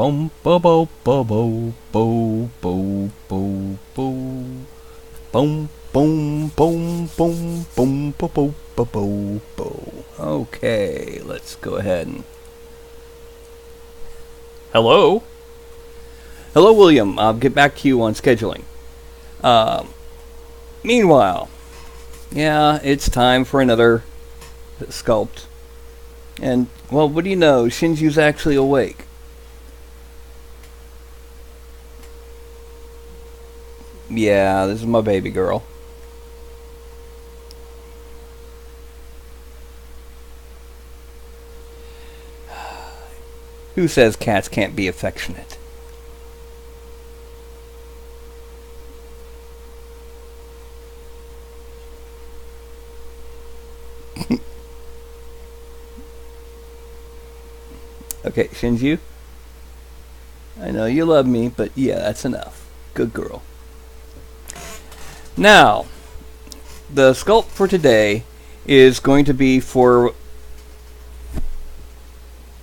Boom, bo, bo, bo, bo, bo, bo, bo, bo. Boom, boom, boom, boom, boom, bo, bo, bo, bo, bo. Okay, let's go ahead and... Hello? Hello, William. I'll get back to you on scheduling. Meanwhile, yeah, it's time for another sculpt. And, well, what do you know? Shinju's actually awake. Yeah, this is my baby girl. Who says cats can't be affectionate? Okay, Shinju. I know you love me, but yeah, that's enough. Good girl. Now, the sculpt for today is going to be for...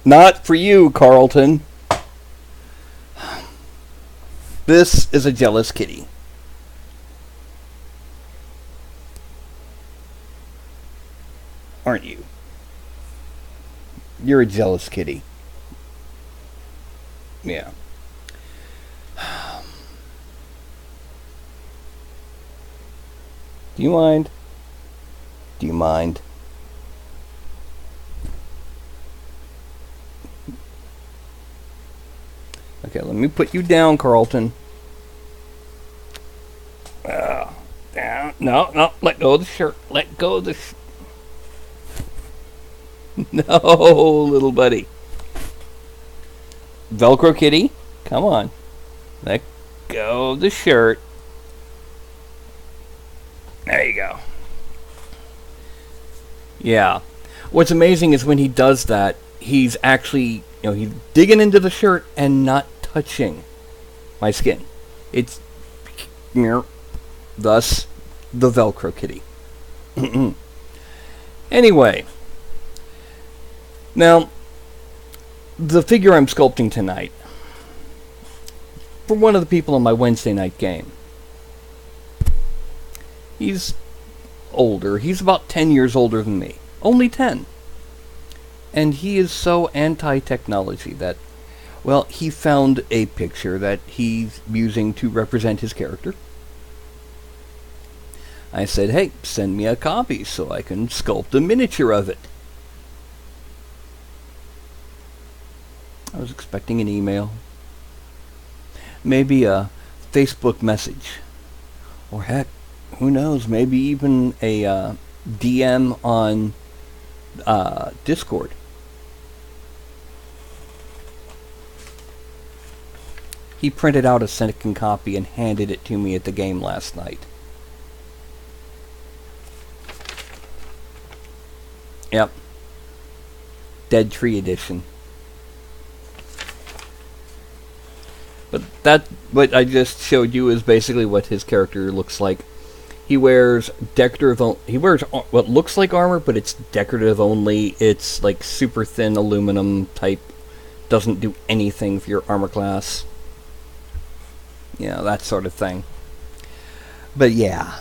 Not for you, Carlton. This is a jealous kitty. Aren't you? You're a jealous kitty. Yeah. Do you mind? Do you mind? Okay, let me put you down, Carlton. Down. No, no, let go of the shirt. Let go of the No, little buddy. Velcro kitty, come on. Let go of the shirt. There you go. Yeah. What's amazing is when he does that, he's actually, he's digging into the shirt and not touching my skin. It's thus the Velcro kitty. Anyway. Now, the figure I'm sculpting tonight, for one of the people in my Wednesday night game, he's older. He's about 10 years older than me. Only 10. And he is so anti-technology that, well, he found a picture that he's using to represent his character. I said, hey, send me a copy so I can sculpt a miniature of it. I was expecting an email. Maybe a Facebook message. Or heck, who knows, maybe even a DM on Discord. He printed out a second copy and handed it to me at the game last night. Yep. Dead Tree Edition. But that, what I just showed you is basically what his character looks like. He wears decorative. He wears what looks like armor, but it's decorative only. It's like super thin aluminum type. Doesn't do anything for your armor class. Yeah, that sort of thing. But yeah.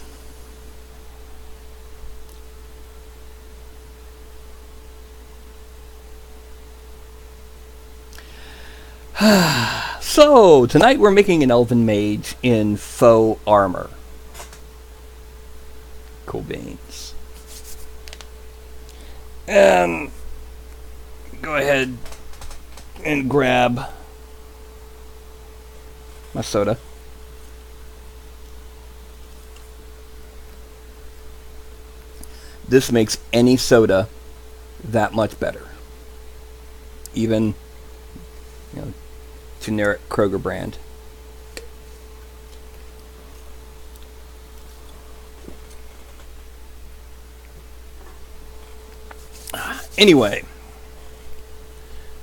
So, tonight we're making an Elven Mage in faux armor. Cool beans. Go ahead and grab my soda. This makes any soda that much better. Even, generic Kroger brand. Anyway.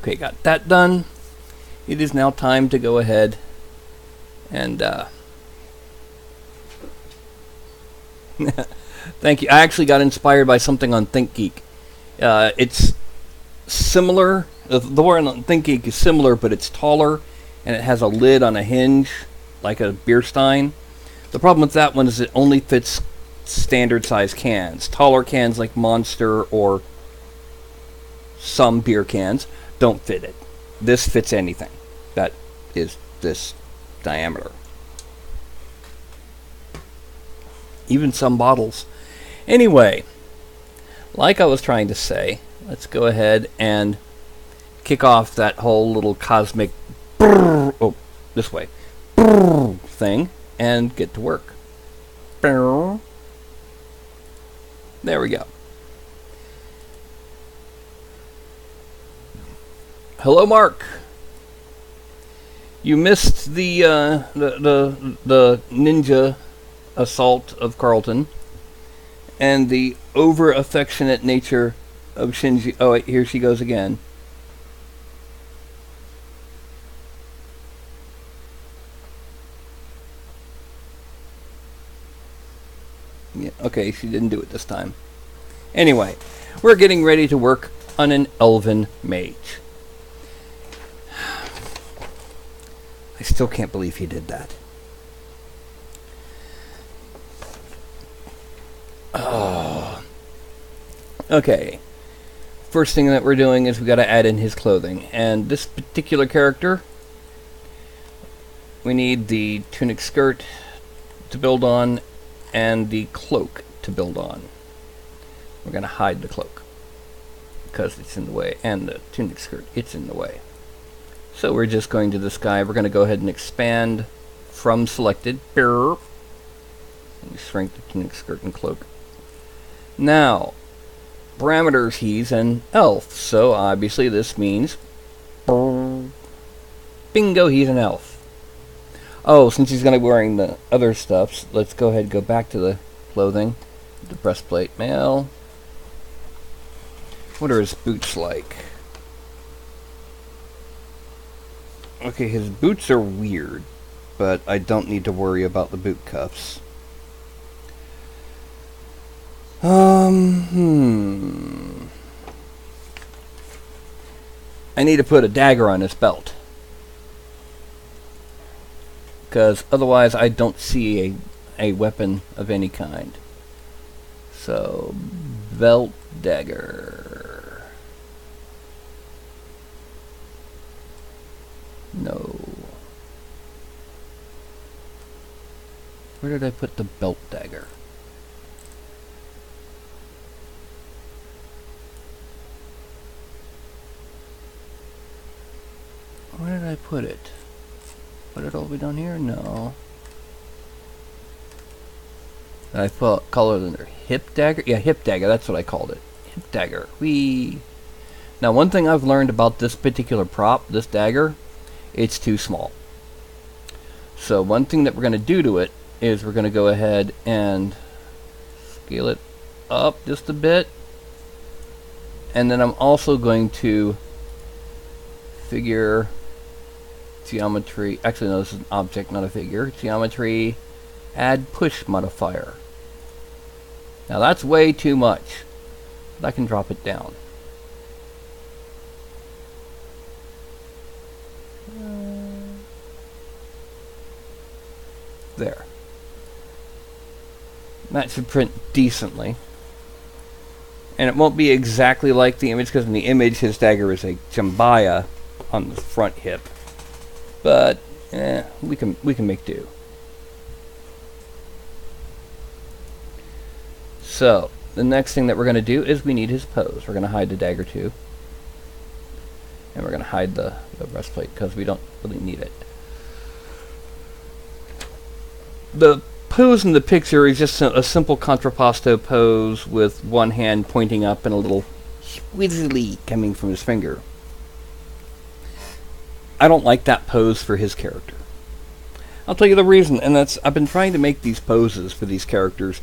Okay, got that done. It is now time to go ahead and thank you. I actually got inspired by something on ThinkGeek. It's similar. The one on ThinkGeek is similar, but it's taller. and it has a lid on a hinge, like a beer stein. The problem with that one is it only fits standard size cans. Taller cans like Monster or some beer cans don't fit it. This fits anything that is this diameter. Even some bottles. Anyway, like I was trying to say, let's go ahead and kick off that whole little cosmic this way thing and get to work. There we go. Hello, Mark. You missed the ninja assault of Carlton and the over affectionate nature of Shinji. Oh wait, here she goes again. Yeah, okay, she didn't do it this time. Anyway, we're getting ready to work on an Elven Mage. I still can't believe he did that. Oh. Okay. First thing that we're doing is we got to add in his clothing. And this particular character, we need the tunic skirt to build on and the cloak to build on. We're going to hide the cloak because it's in the way, and the tunic skirt, it's in the way. So we're just going to this guy. We're going to go ahead and expand from selected. And shrink the tunic skirt and cloak. Now, parameters, he's an elf. So obviously this means bingo, he's an elf. Oh, since he's going to be wearing the other stuffs, let's go ahead and go back to the clothing. The breastplate, male. What are his boots like? Okay, his boots are weird, but I don't need to worry about the boot cuffs. I need to put a dagger on his belt, because otherwise I don't see a weapon of any kind. So, belt dagger. No. Where did I put the belt dagger? Where did I put it? Put it all the way down here? No. Did I call it under hip dagger? Yeah, hip dagger. That's what I called it. Hip dagger. Whee! Now, one thing I've learned about this particular prop, this dagger, it's too small. So one thing that we're going to do to it is we're going to go ahead and scale it up just a bit. And then I'm also going to figure geometry. Actually, no, this is an object, not a figure. Geometry, add push modifier. Now that's way too much, but I can drop it down. There. That should print decently. And it won't be exactly like the image, because in the image his dagger is a jambaya on the front hip. But we can make do. So the next thing that we're going to do is we need his pose. We're going to hide the dagger too, and we're going to hide the breastplate because we don't really need it. The pose in the picture is just a simple contrapposto pose with one hand pointing up and a little squizzly coming from his finger. I don't like that pose for his character. I'll tell you the reason, and that's I've been trying to make these poses for these characters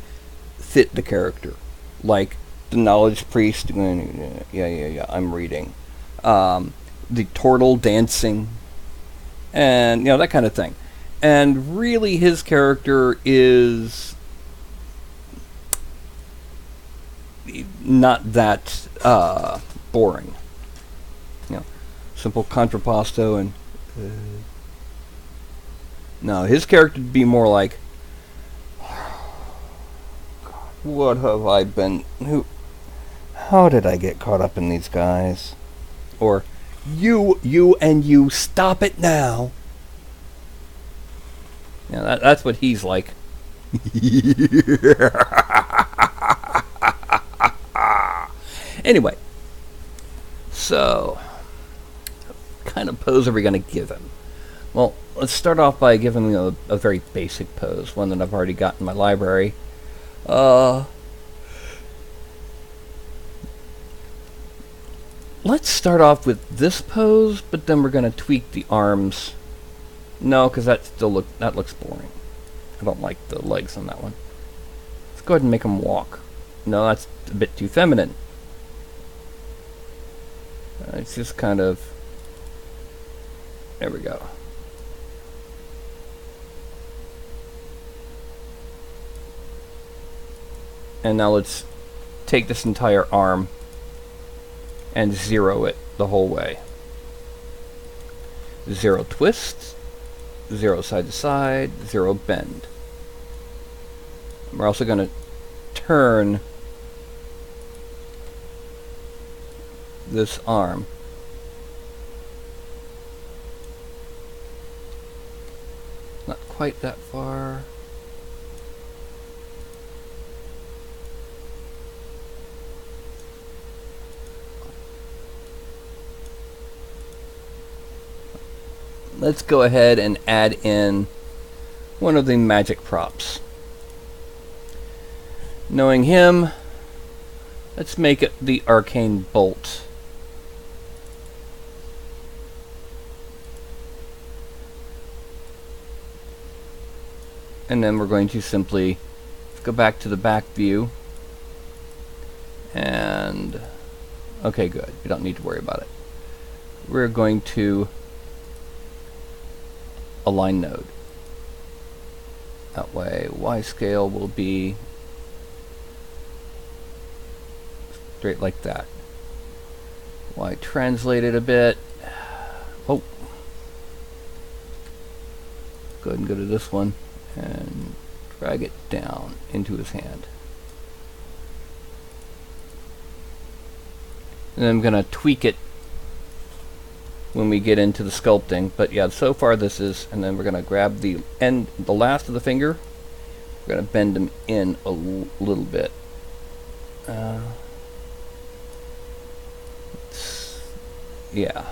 fit the character. Like the knowledge priest, yeah, I'm reading. The turtle dancing, and that kind of thing. And really his character is not that boring. Simple contrapposto and No, his character would be more like, what have I been... How did I get caught up in these guys? Or, you, stop it now. Yeah, that's what he's like. Anyway, so, what kind of pose are we going to give him? Well, let's start off by giving him a very basic pose, one that I've already got in my library. Let's start off with this pose, but then we're going to tweak the arms. No, because that looks boring. I don't like the legs on that one. Let's go ahead and make him walk. No, that's a bit too feminine. It's just kind of... There we go. And now let's take this entire arm and zero it the whole way. 0 twist, 0 side to side, 0 bend. We're also going to turn this arm. Not quite that far. Let's go ahead and add in one of the magic props. Knowing him, let's make it the arcane bolt. And then we're going to simply go back to the back view. And okay, good. We don't need to worry about it. We're going to align node. That way Y scale will be straight like that. Y translate it a bit. Oh. Go ahead and go to this one and drag it down into his hand. And then I'm going to tweak it when we get into the sculpting. But yeah, so far this is, and then we're going to grab the end, the last of the finger. We're going to bend them in a little bit. Yeah.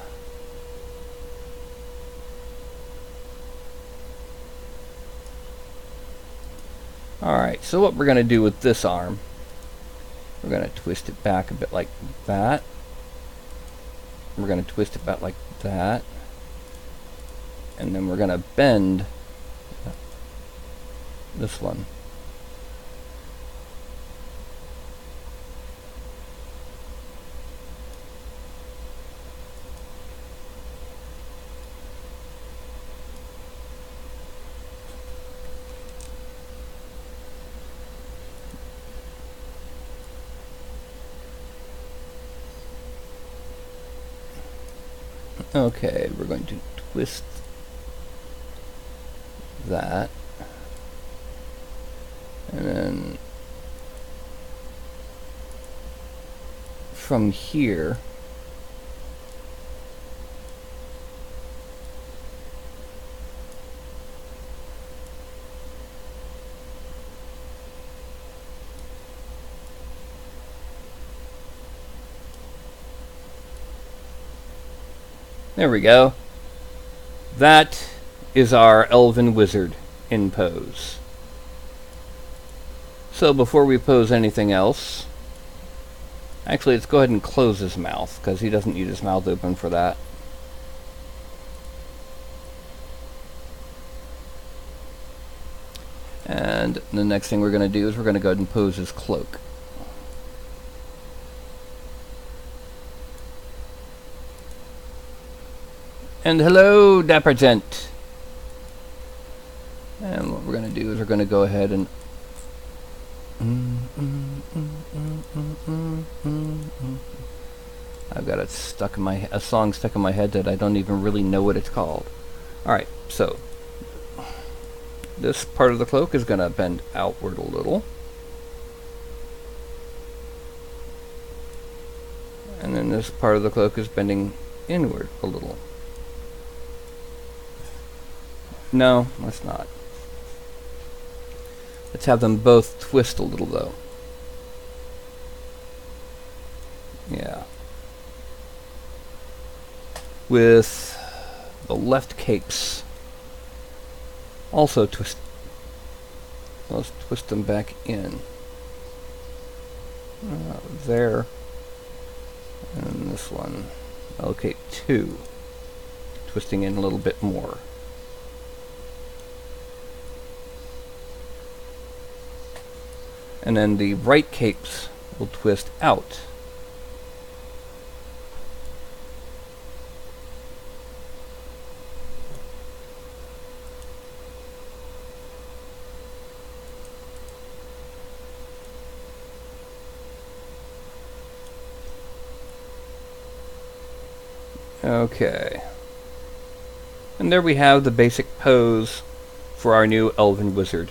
Alright, so what we're going to do with this arm, we're going to twist it back a bit like that. We're going to twist it back like that. And then we're going to bend this one. Okay, we're going to twist that, and then from here there we go. That is our Elven Wizard in pose. So before we pose anything else, actually let's go ahead and close his mouth, because he doesn't need his mouth open for that. And the next thing we're going to do is we're going to go ahead and pose his cloak. And hello, Dapper Gent. And what we're going to do is we're going to go ahead and I've got it stuck in a song stuck in my head that I don't even really know what it's called. Alright, so This part of the cloak is going to bend outward a little. And then this part of the cloak is bending inward a little. No, let's not. Let's have them both twist a little, though. Yeah. With the left capes also twist. Let's twist them back in. There. And this one. Cape 2. Twisting in a little bit more. And then the right capes will twist out. Okay. And there we have the basic pose for our new Elven Wizard.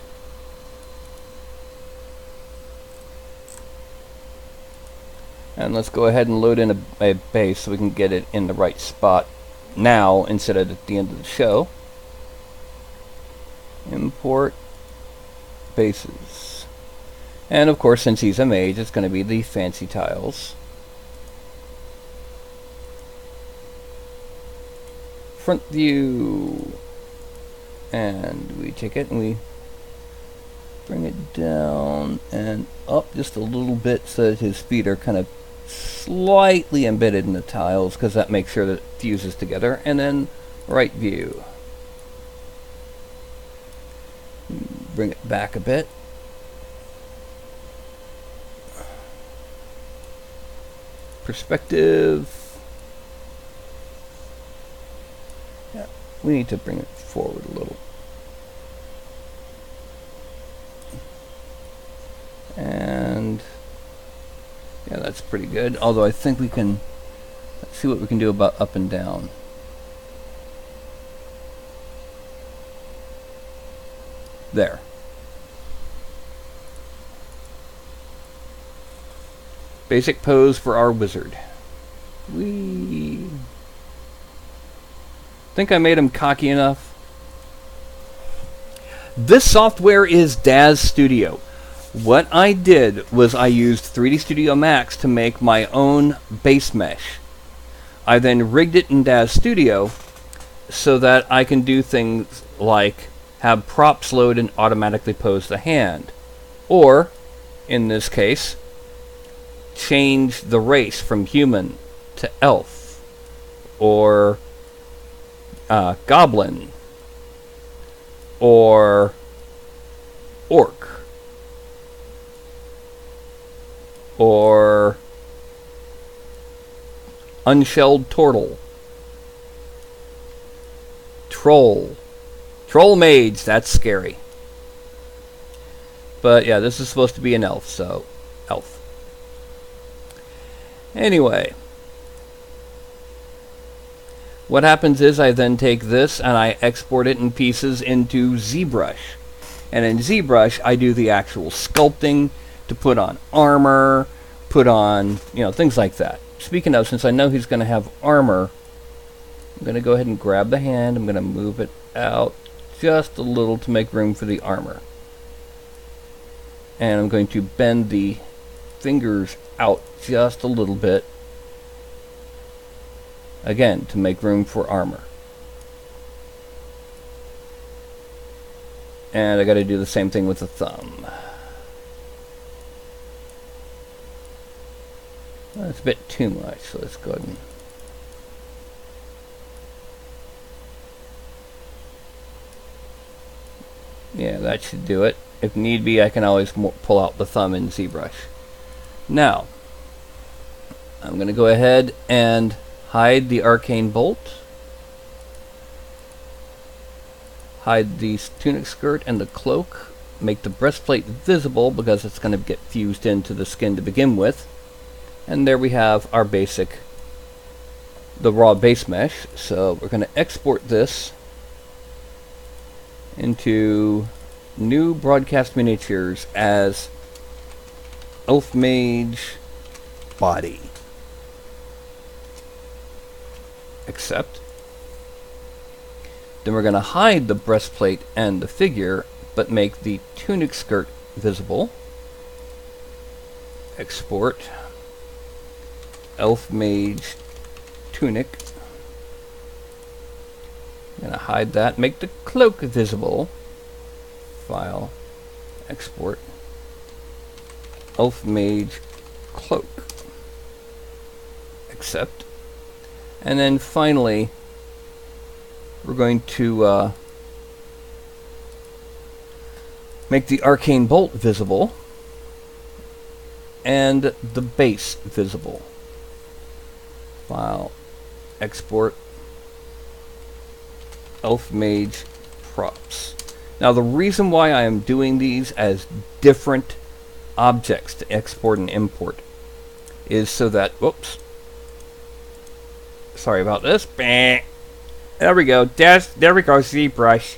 And let's go ahead and load in a base so we can get it in the right spot now instead of at the end of the show. Import bases. And of course, since he's a mage, it's going to be the fancy tiles. Front view. And we take it and we bring it down and up just a little bit so that his feet are kind of slightly embedded in the tiles, because that makes sure that it fuses together. And then right view. Bring it back a bit. Perspective. Yeah, we need to bring it forward a little. And yeah, that's pretty good. Although I think we can, let's see what we can do about up and down. There. Basic pose for our wizard. Whee! Think I made him cocky enough? This software is Daz Studio. What I did was I used 3D Studio Max to make my own base mesh. I then rigged it in Daz Studio so that I can do things like have props load and automatically pose the hand. Or, in this case, change the race from human to elf. Or goblin. Or orc. Or unshelled turtle. Troll. Troll mage, that's scary. But yeah, this is supposed to be an elf, so elf. Anyway, what happens is I then take this and I export it in pieces into ZBrush. And in ZBrush, I do the actual sculpting to put on armor, put on, things like that. Speaking of, since I know he's going to have armor, I'm going to go ahead and grab the hand. I'm going to move it out just a little to make room for the armor. And I'm going to bend the fingers out just a little bit. Again, to make room for armor. And I got to do the same thing with the thumb. That's a bit too much, so let's go ahead and... Yeah, that should do it. If need be, I can always pull out the thumb in ZBrush. Now, I'm going to go ahead and hide the arcane bolt. Hide the tunic skirt and the cloak. Make the breastplate visible because it's going to get fused into the skin to begin with. And there we have our basic, the raw base mesh. So we're going to export this into new broadcast miniatures as Elf Mage body. Accept. Then we're going to hide the breastplate and the figure, but make the tunic skirt visible. Export. Elf Mage tunic. I'm going to hide that. Make the cloak visible. File. Export. Elf Mage cloak. Accept. And then finally, we're going to make the arcane bolt visible and the base visible. File. Export. Elf Mage props. Now the reason why I am doing these as different objects to export and import is so that, whoops, sorry about this. There we go. There we go, ZBrush.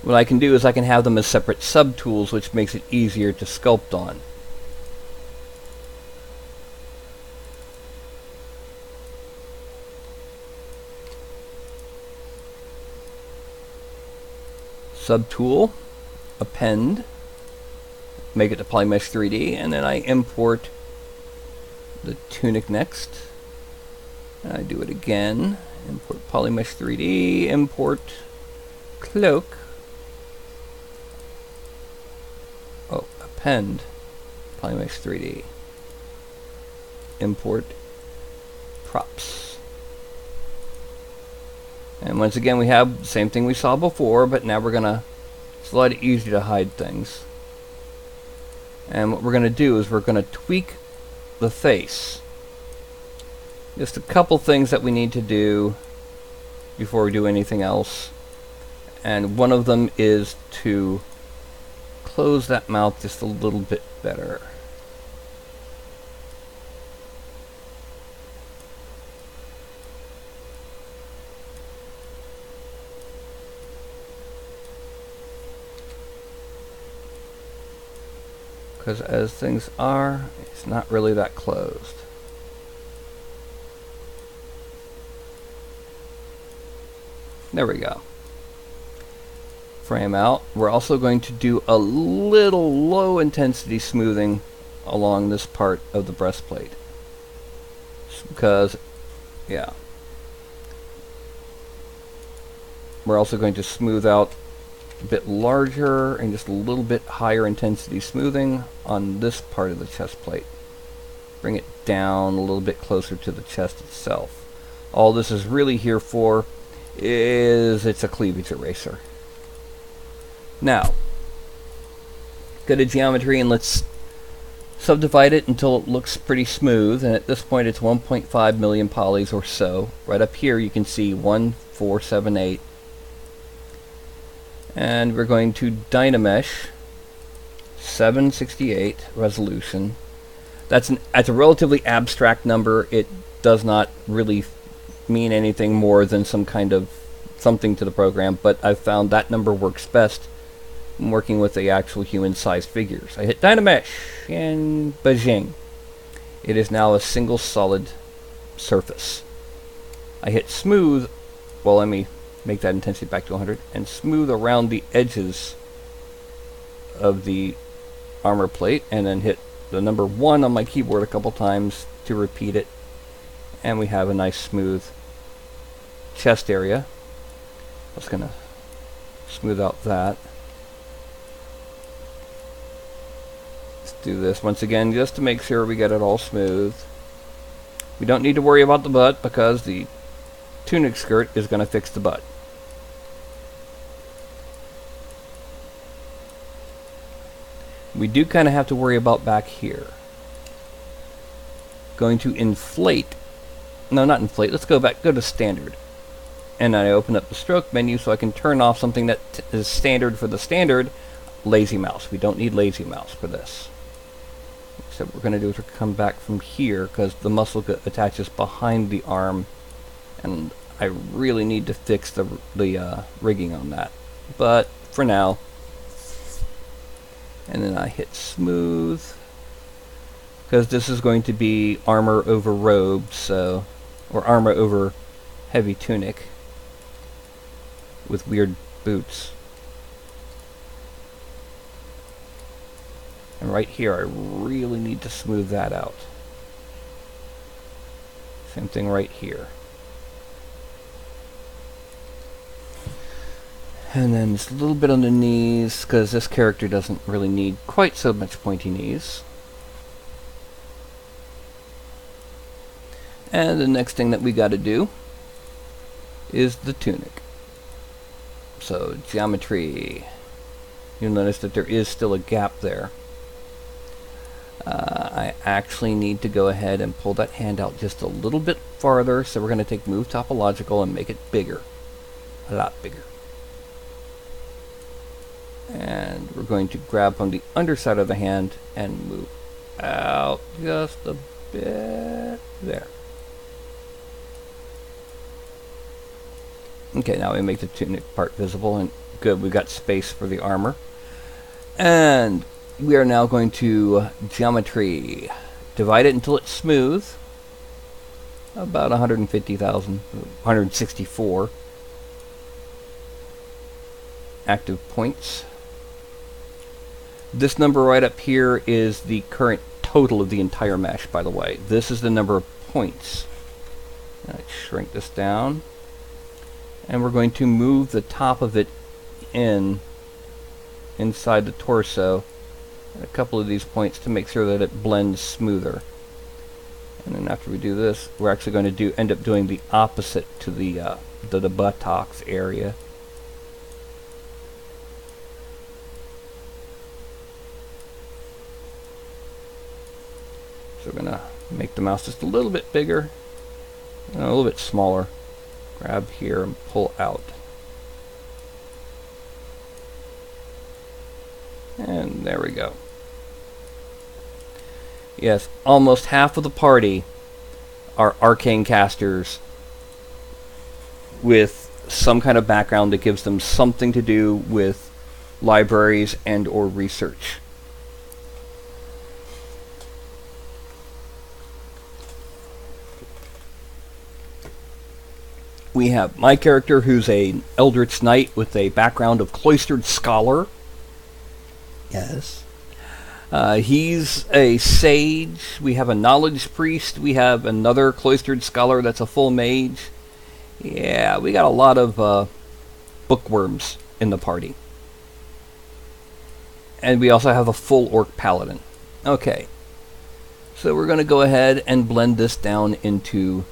What I can do is I can have them as separate subtools, which makes it easier to sculpt on. Subtool, append, make it to Polymesh 3D, and then I import the tunic next. And I do it again. Import Polymesh 3D, import cloak. Oh, append Polymesh 3D. Import props. And once again we have the same thing we saw before, but now we're gonna, it's a lot easier to hide things. And what we're gonna do is we're gonna tweak the face. Just a couple things that we need to do before we do anything else. And one of them is to close that mouth just a little bit better. Because as things are, it's not really that closed. There we go. Frame out. We're also going to do a little low intensity smoothing along this part of the breastplate. Because, yeah. We're also going to smooth out a bit larger and just a little bit higher intensity smoothing on this part of the chest plate. Bring it down a little bit closer to the chest itself. All this is really here for is it's a cleavage eraser. Now, go to geometry and let's subdivide it until it looks pretty smooth, and at this point it's 1.5 million polys or so. Right up here you can see 1478. And we're going to Dynamesh 768 resolution. That's a relatively abstract number. It does not really mean anything more than some kind of something to the program, but I've found that number works best when working with the actual human-sized figures. I hit Dynamesh and Beijing. It is now a single solid surface. I hit smooth. Well, let me make that intensity back to 100 and smooth around the edges of the armor plate, and then hit the number 1 on my keyboard a couple times to repeat it, and we have a nice smooth chest area. I was gonna smooth out that. Let's do this once again just to make sure we get it all smooth. We don't need to worry about the butt because the tunic skirt is going to fix the butt. We do kind of have to worry about back here. Going to inflate. No, not inflate. Let's go back. Go to standard. And I open up the stroke menu so I can turn off something that is standard for the standard lazy mouse. We don't need lazy mouse for this. So what we're going to do is we're come back from here because the muscle attaches behind the arm, and I really need to fix the rigging on that. But for now, and then I hit smooth, because this is going to be armor over robe, so, or armor over heavy tunic with weird boots. And right here, I really need to smooth that out. Same thing right here. And then just a little bit on the knees, because this character doesn't really need quite so much pointy knees. And the next thing that we got to do is the tunic. So, geometry. You'll notice that there is still a gap there. I actually need to go ahead and pull that hand out just a little bit farther, so we're going to take Move Topological and make it bigger. A lot bigger. And we're going to grab on the underside of the hand and move out just a bit there. Okay, now we make the tunic part visible, and good, we got space for the armor. And we are now going to geometry. Divide it until it's smooth. About 150,000, 164 active points. This number right up here is the current total of the entire mesh, by the way. This is the number of points. Let's shrink this down. And we're going to move the top of it inside the torso at a couple of these points to make sure that it blends smoother. And then after we do this, we're actually going to end up doing the opposite to the buttocks area. So we're going to make the mouse just a little bit bigger and a little bit smaller. Grab here and pull out. And there we go. Yes, almost half of the party are arcane casters with some kind of background that gives them something to do with libraries and or research. We have my character, who's a Eldritch Knight with a background of Cloistered Scholar. Yes. He's a Sage. We have a Knowledge Priest. We have another Cloistered Scholar that's a full Mage. Yeah, we got a lot of bookworms in the party. And we also have a full Orc Paladin. Okay. So we're going to go ahead and blend this down into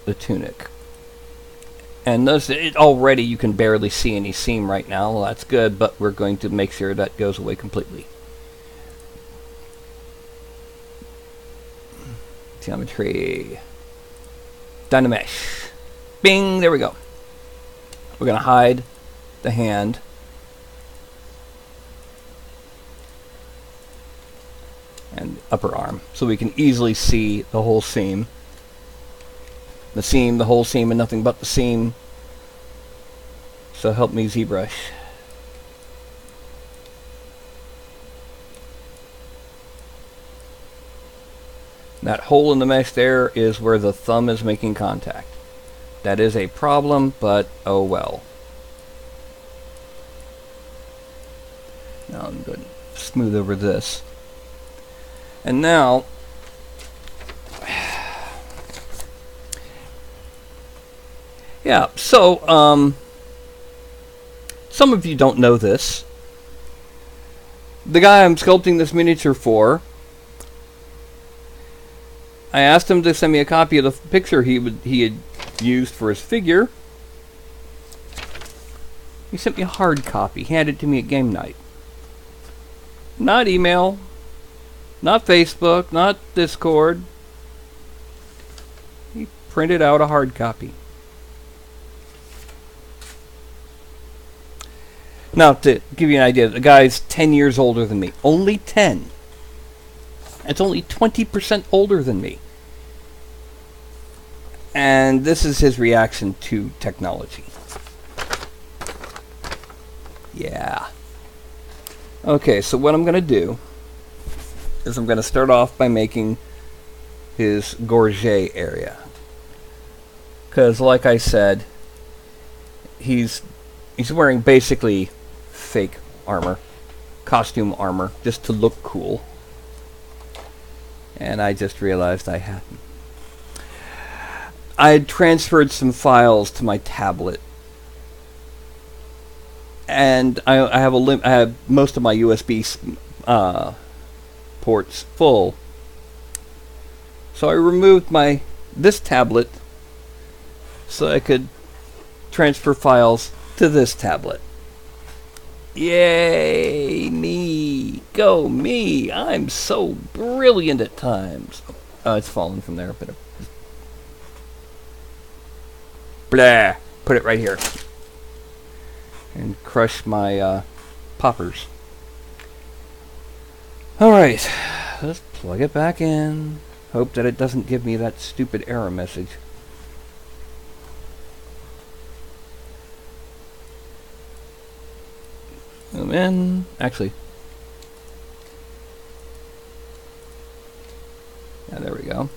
the tunic. And notice that already you can barely see any seam right now. Well, that's good, but we're going to make sure that goes away completely. Geometry. Dynamesh. Bing! There we go. We're going to hide the hand. And upper arm. So we can easily see the whole seam. The seam, the whole seam, and nothing but the seam. So help me, ZBrush. That hole in the mesh there is where the thumb is making contact. That is a problem, but oh well. Now I'm going to smooth over this. And now, yeah, so, some of you don't know this. The guy I'm sculpting this miniature for, I asked him to send me a copy of the picture he had used for his figure. He sent me a hard copy, handed it to me at game night. Not email, not Facebook, not Discord. He printed out a hard copy. Now, to give you an idea, the guy's 10 years older than me. Only 10. It's only 20% older than me. And this is his reaction to technology. Yeah. Okay, so what I'm going to do is I'm going to start off by making his gorget area. Because, like I said, he's wearing basically fake armor, costume armor, just to look cool. And I just realized I hadn't. I had transferred some files to my tablet, and I have most of my USB ports full. So I removed this tablet so I could transfer files to this tablet. Yay, me! Go me! I'm so brilliant at times. It's fallen from there, but blah. Put it right here and crush my poppers. All right, let's plug it back in. Hope that it doesn't give me that stupid error message. Zoom in. Actually, yeah, there we go.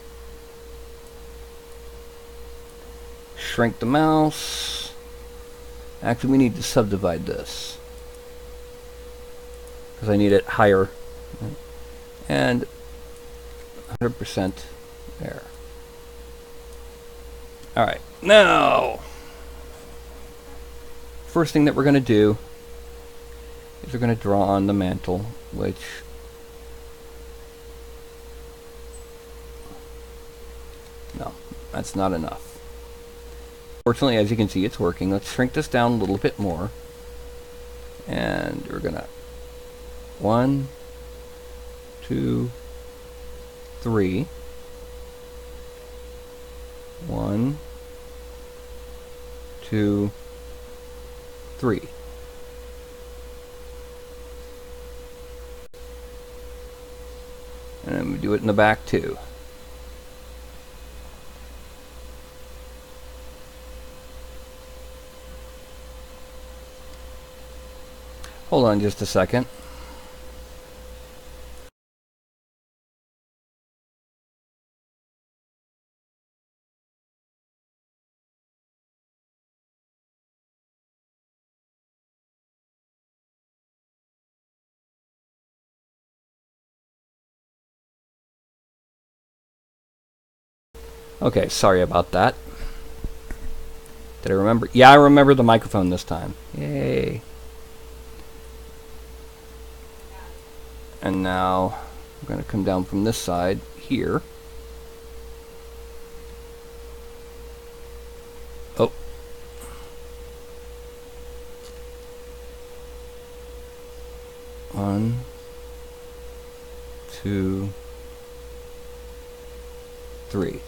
Shrink the mouse. Actually, we need to subdivide this because I need it higher. And 100% there. Alright, now first thing that we're going to do is we're going to draw on the mantle, which no, that's not enough. Fortunately, as you can see, it's working. Let's shrink this down a little bit more, and we're going to 1, 2, 3. 1, 2, 3. And then we do it in the back too. Hold on just a second. Okay, sorry about that. Did I remember? Yeah, I remember the microphone this time. Yay. And now I'm going to come down from this side here. Oh. One, 2, 3.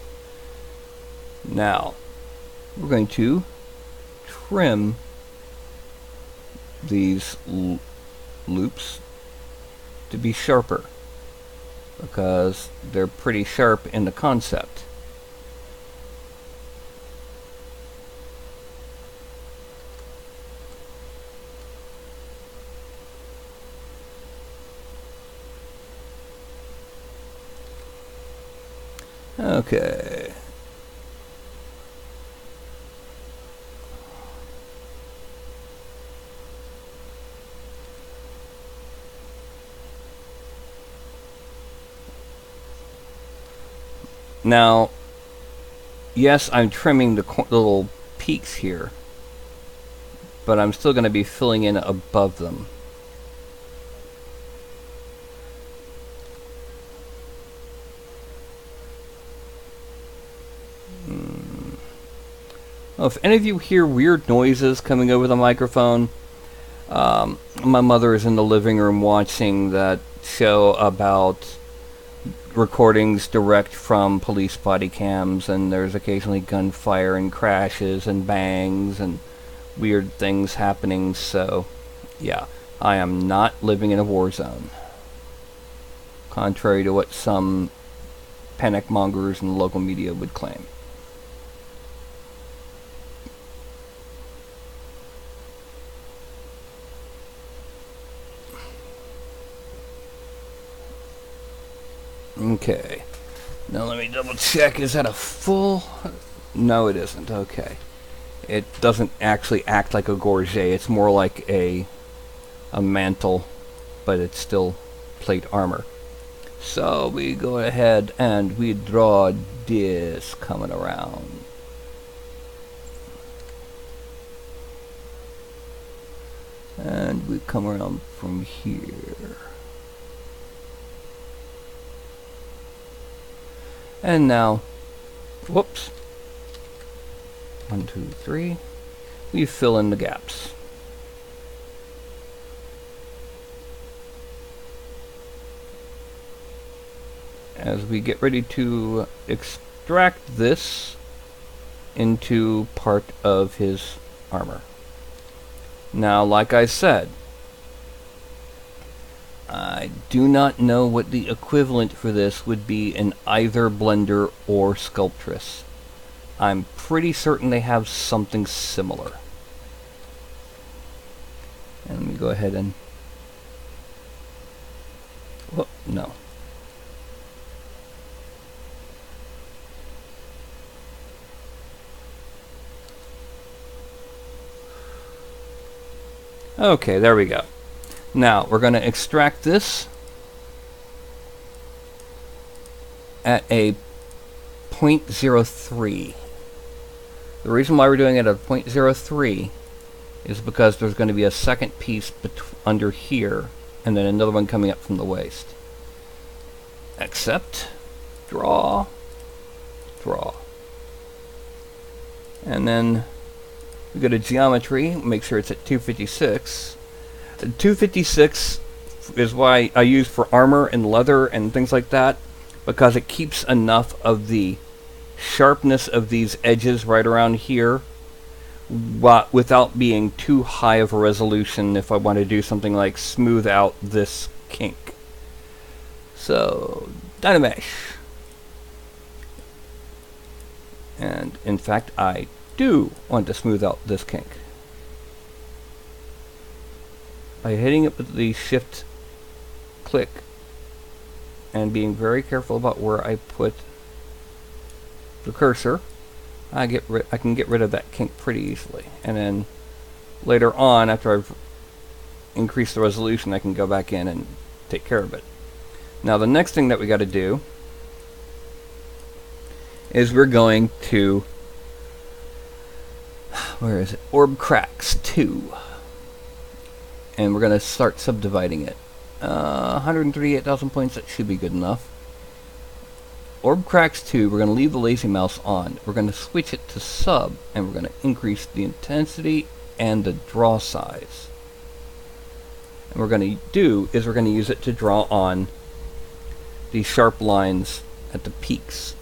Now, we're going to trim these loops to be sharper because they're pretty sharp in the concept. Okay. Now, yes, I'm trimming the little peaks here, but I'm still going to be filling in above them. Well, if any of you hear weird noises coming over the microphone, my mother is in the living room watching that show about recordings direct from police body cams, and there's occasionally gunfire and crashes and bangs and weird things happening. So yeah, I am not living in a war zone, contrary to what some panic mongers in the local media would claim. Okay. Now let me double check. Is that a full? No, it isn't. Okay. It doesn't actually act like a gorget. It's more like a mantle, but it's still plate armor. So we go ahead and we draw this coming around. And we come around from here. And now, whoops. 1, 2, 3. We fill in the gaps. As we get ready to extract this into part of his armor. Now, like I said, I do not know what the equivalent for this would be in either Blender or Sculptress. I'm pretty certain they have something similar. And let me go ahead and... Whoop, no. Okay, there we go. Now, we're going to extract this at a 0.03. The reason why we're doing it at 0.03 is because there's going to be a second piece under here, and then another one coming up from the waist. Except, draw, draw. And then we go to geometry, make sure it's at 256. 256 is why I use for armor and leather and things like that, because it keeps enough of the sharpness of these edges right around here without being too high of a resolution if I want to do something like smooth out this kink. So, Dynamesh. And in fact, I do want to smooth out this kink. By hitting it with the shift click and being very careful about where I put the cursor, I can get rid of that kink pretty easily. And then later on, after I've increased the resolution, I can go back in and take care of it. Now the next thing that we got to do is we're going to, where is it? Orb Cracks 2. And we're going to start subdividing it. 138,000 points, that should be good enough. Orb Cracks 2, we're going to leave the lazy mouse on. We're going to switch it to sub, and we're going to increase the intensity and the draw size. And what we're going to do is we're going to use it to draw on these sharp lines at the peaks.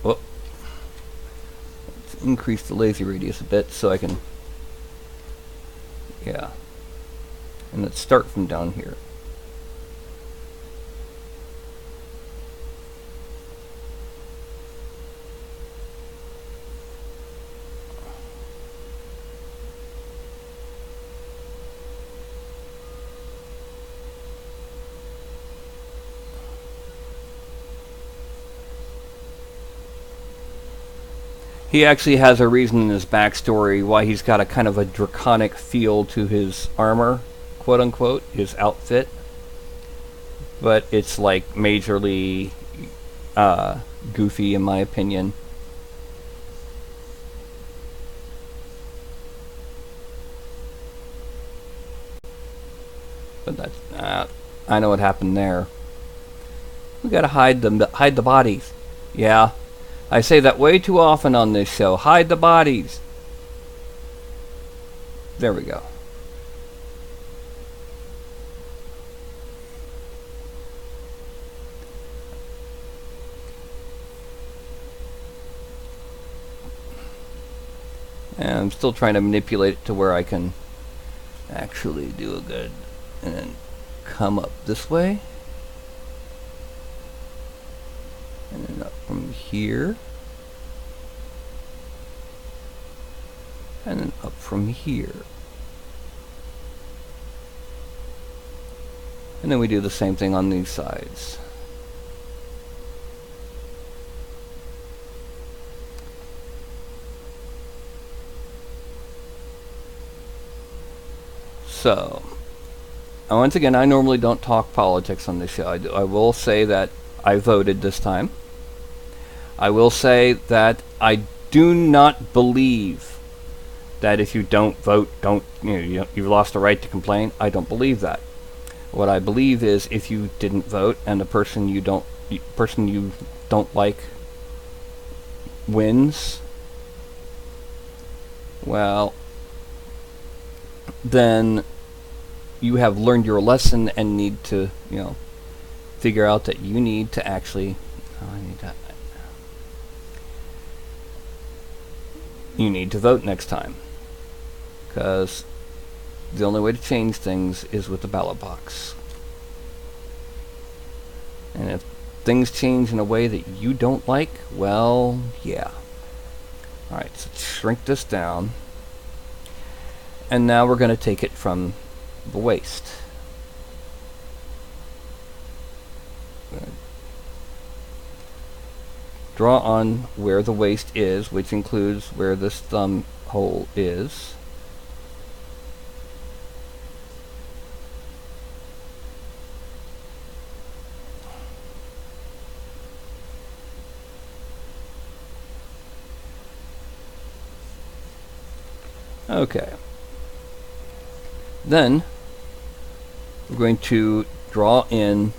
Oh. Let's increase the lazy radius a bit so I can... Yeah. And let's start from down here. He actually has a reason in his backstory why he's got a kind of a draconic feel to his armor, quote unquote, his outfit. But it's like majorly goofy in my opinion. But that's I know what happened there. We gotta hide the bodies. Yeah. I say that way too often on this show. Hide the bodies. There we go. And I'm still trying to manipulate it to where I can actually do a good... And then come up this way. And then up from here. And then up from here. And then we do the same thing on these sides. So, once again, I normally don't talk politics on this show. I will say that I voted this time. I will say that I do not believe that if you don't vote, you've lost the right to complain. I don't believe that. What I believe is if you didn't vote and the person you don't like wins, well, then you have learned your lesson and need to, figure out that you need to actually, you need to vote next time. Because the only way to change things is with the ballot box. And if things change in a way that you don't like, well, yeah. Alright, so let's shrink this down. And now we're going to take it from the waist. Draw on where the waist is, which includes where this thumb hole is. Okay. Then we're going to draw in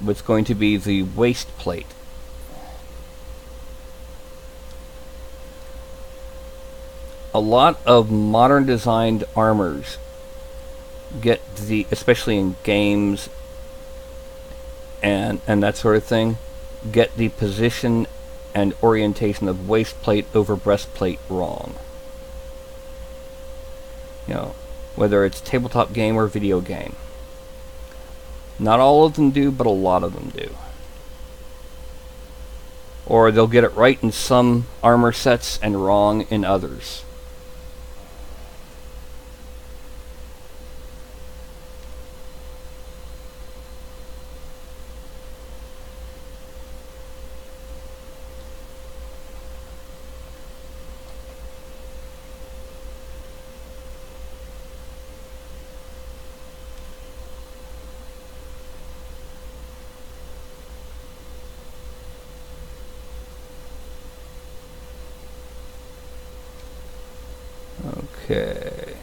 what's going to be the waist plate. A lot of modern designed armors get especially in games and that sort of thing, get the position and orientation of waist plate over breastplate wrong. Whether it's tabletop game or video game. Not all of them do, but a lot of them do. Or they'll get it right in some armor sets and wrong in others. Okay.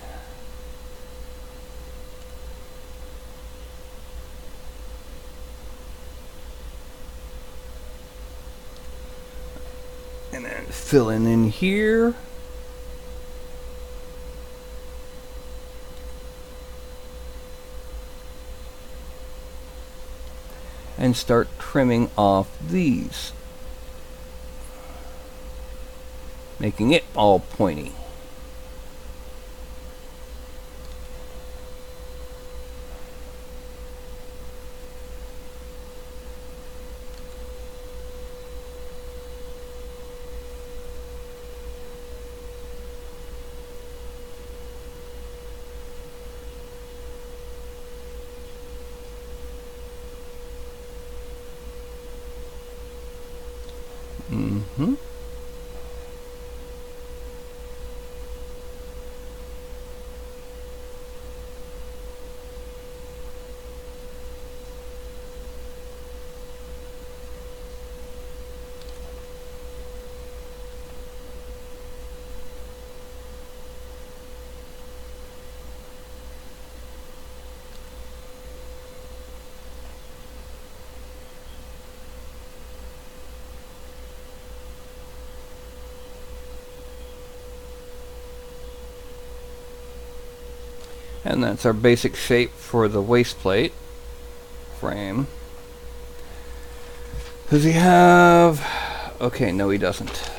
And then filling in here. And start trimming off these, making it all pointy. Mm-hmm. And that's our basic shape for the waist plate frame. Does he have... Okay, no he doesn't.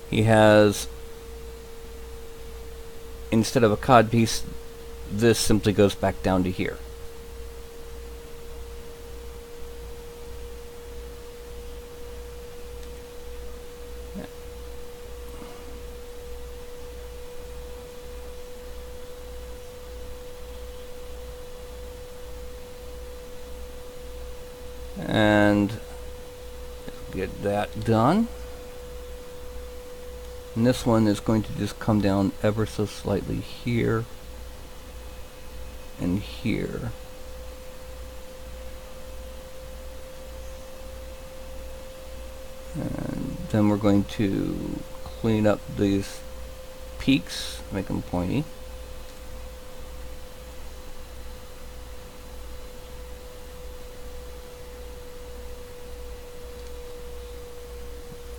He has, instead of a cod piece, this simply goes back down to here. And get that done. And this one is going to just come down ever so slightly here and here. And then we're going to clean up these peaks, make them pointy.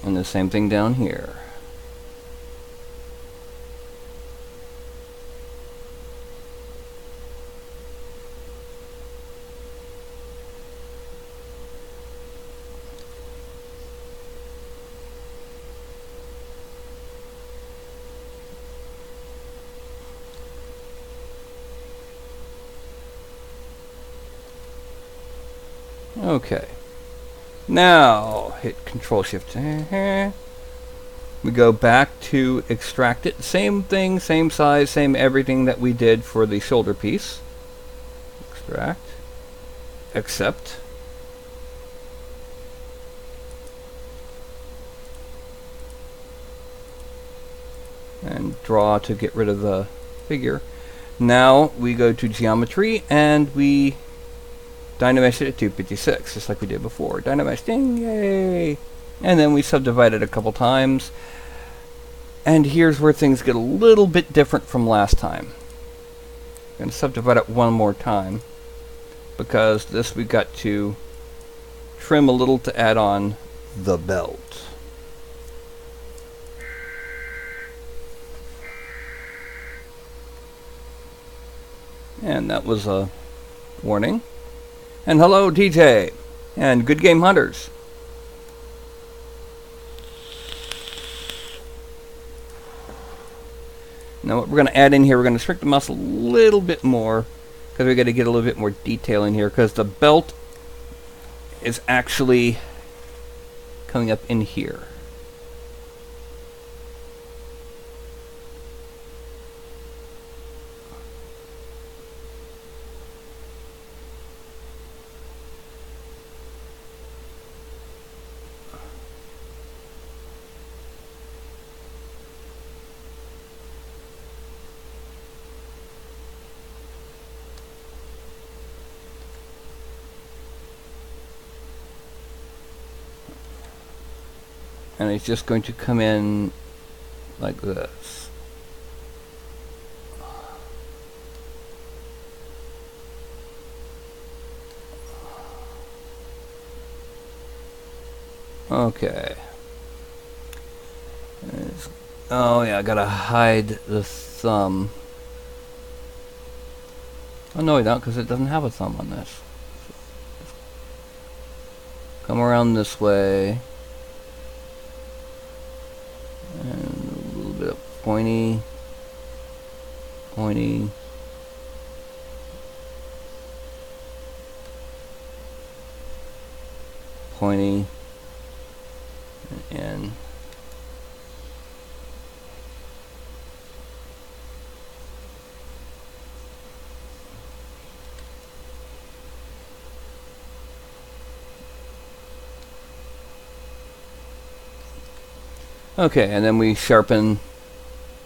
And the same thing down here. Okay. Now hit Control Shift. We go back to extract it. Same thing, same size, same everything that we did for the shoulder piece. Extract. Accept. And draw to get rid of the figure. Now we go to geometry and we dynamesh it at 256, just like we did before. Dynamesh, ding, yay! And then we subdivide it a couple times. And here's where things get a little bit different from last time. I'm going to subdivide it one more time, because this we got to trim a little to add on the belt. And that was a warning. And hello, TJ, and good game hunters. Now what we're going to add in here, we're going to shrink the mouse a little bit more, because we're going to get a little bit more detail in here, because the belt is actually coming up in here. And it's just going to come in like this. Okay. Oh yeah, I gotta hide the thumb. Oh no, I don't, because it doesn't have a thumb on this. Come around this way. And a little bit of pointy, pointy. Pointy. And okay, and then we sharpen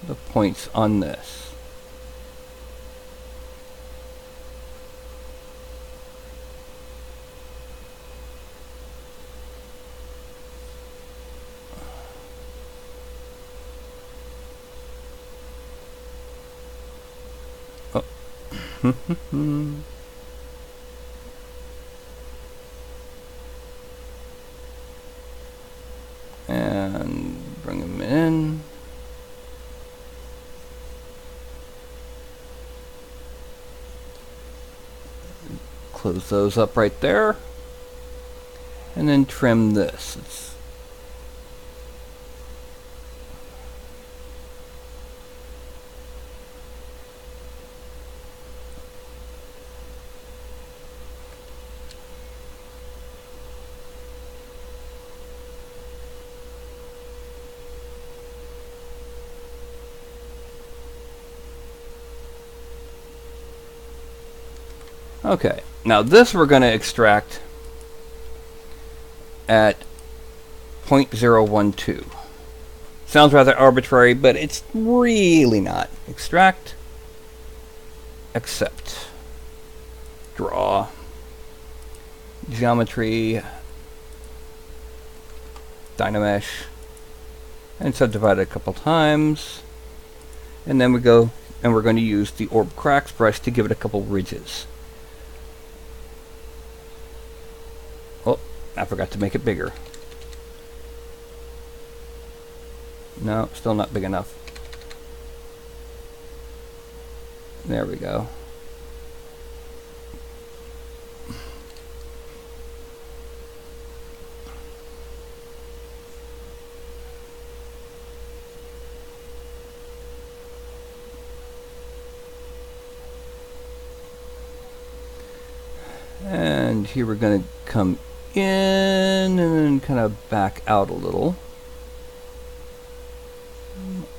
the points on this. Oh. And bring them in. Close those up right there. And then trim this. Okay, now this we're going to extract at 0.012. Sounds rather arbitrary, but it's really not. Extract, accept, draw, geometry, Dynamesh, and subdivide it a couple times. And then we go, and we're going to use the Orb Cracks brush to give it a couple ridges. Oh, I forgot to make it bigger. No, still not big enough. There we go. And here we're going to come in and then kind of back out a little.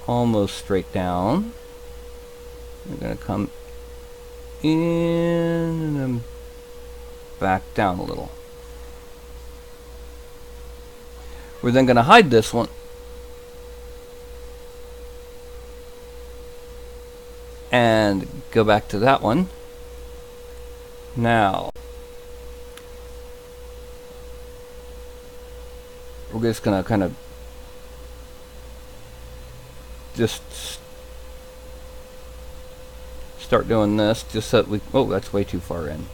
Almost straight down. We're going to come in and then back down a little. We're then going to hide this one. And go back to that one. Now, we're just going to kind of just start doing this just so that we, oh, that's way too far in.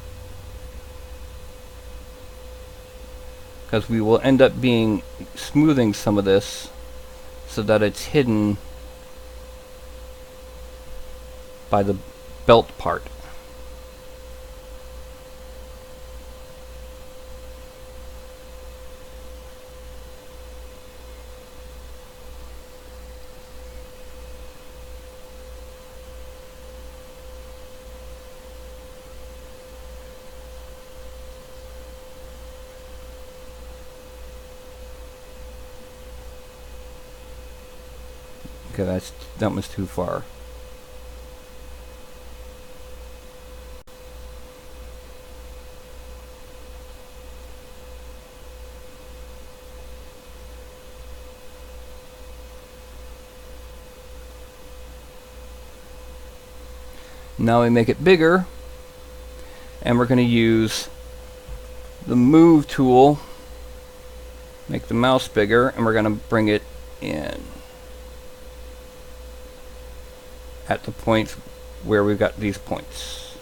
Because we will end up smoothing some of this so that it's hidden by the belt part. Okay, that was too far. Now we make it bigger, and we're going to use the move tool, make the mouse bigger, and we're going to bring it in at the points where we've got these points.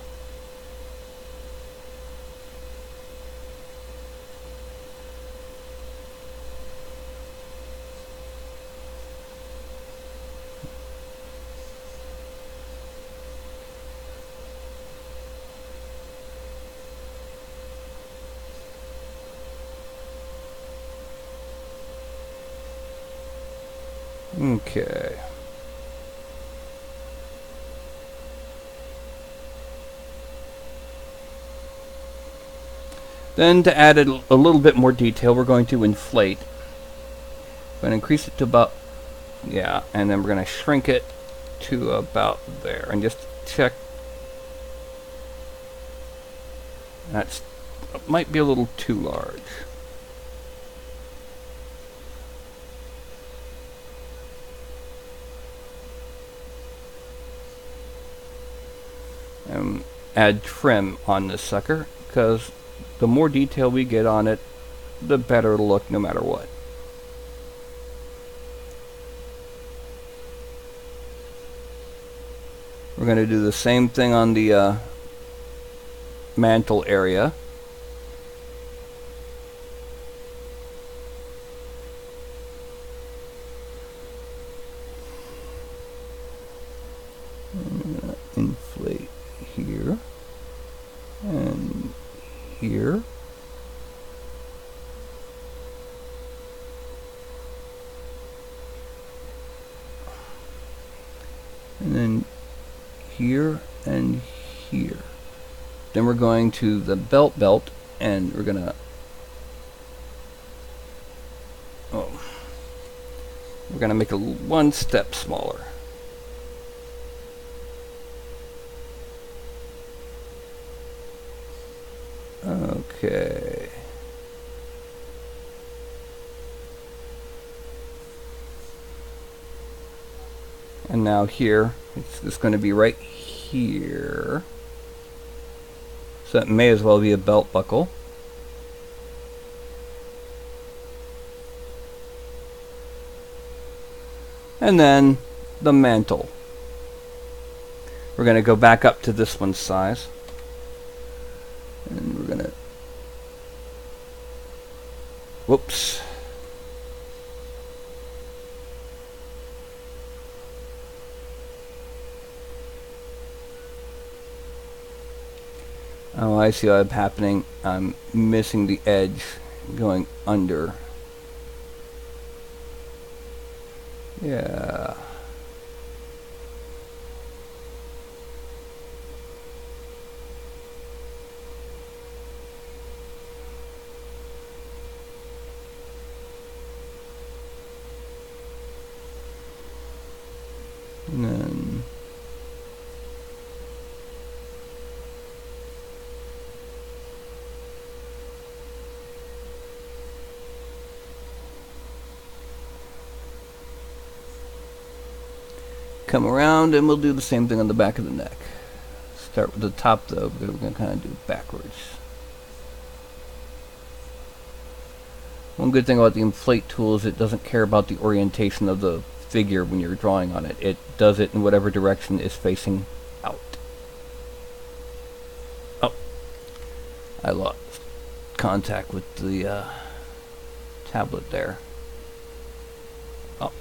Okay. Then to add a little bit more detail, we're going to inflate. We're going to increase it to about, yeah, and then we're going to shrink it to about there. And just check. That might be a little too large. Add trim on this sucker, because the more detail we get on it, the better it'll look no matter what. We're going to do the same thing on the mantle area. I'm going to inflate here and here. And then here and here. Then we're going to the belt and we're gonna we're gonna make it one step smaller. Okay. And now here, it's just going to be right here. So it may as well be a belt buckle. And then the mantle. We're going to go back up to this one's size. And we're going to... Whoops. Oh, I see what's happening. I'm missing the edge going under. Yeah. And then come around and we'll do the same thing on the back of the neck. Start with the top though, because we're going to kind of do it backwards. One good thing about the inflate tool is it doesn't care about the orientation of the figure when you're drawing on it. It does it in whatever direction is facing out. Oh, I lost contact with the tablet there. Oh,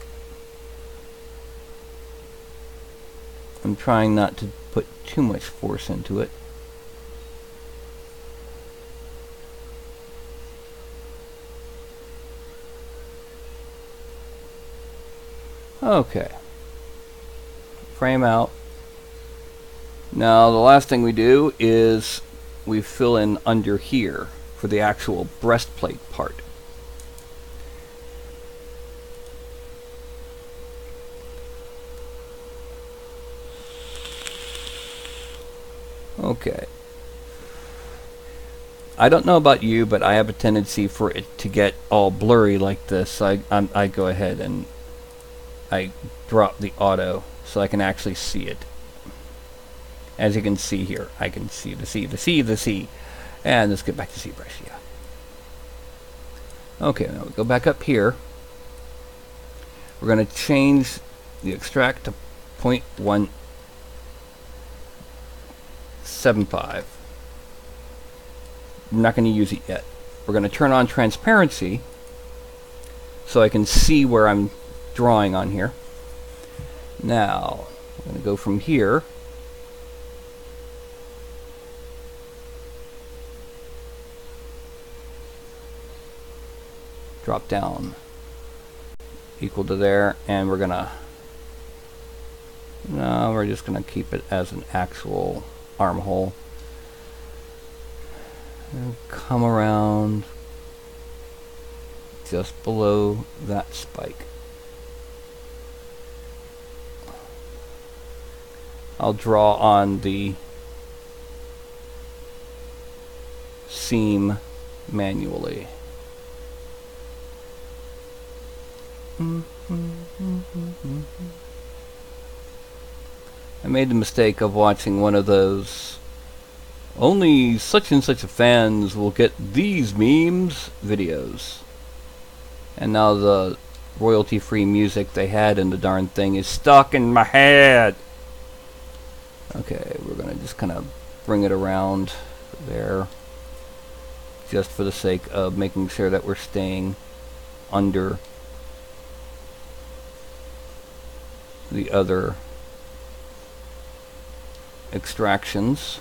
I'm trying not to put too much force into it. Okay. Frame out. Now the last thing we do is we fill in under here for the actual breastplate part. Okay. I don't know about you, but I have a tendency for it to get all blurry like this. I go ahead and I drop the auto so I can actually see it. As you can see here, I can see the C. And let's get back to ZBrush, yeah. Okay, now we go back up here. We're going to change the extract to 0.175. I'm not going to use it yet. We're going to turn on transparency so I can see where I'm drawing on here. Now, I'm going to go from here. Drop down equal to there, and we're going to... No, we're just going to keep it as an actual armhole. And come around just below that spike. I'll draw on the seam manually. I made the mistake of watching one of those only such and such fans will get these memes videos. And now the royalty-free music they had in the darn thing is stuck in my head. Okay, we're going to just kind of bring it around there, just for the sake of making sure that we're staying under the other extractions.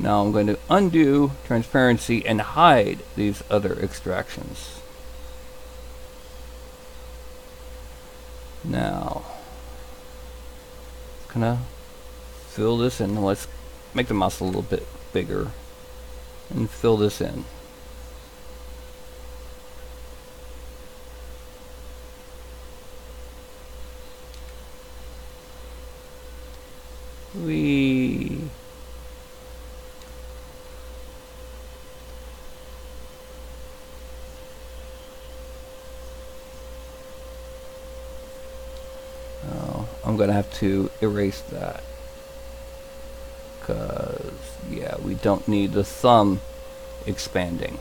Now I'm going to undo transparency and hide these other extractions. Now, gonna fill this in. Let's make the mouse a little bit bigger and fill this in. Whee! I'm going to have to erase that. Because, yeah, we don't need the thumb expanding.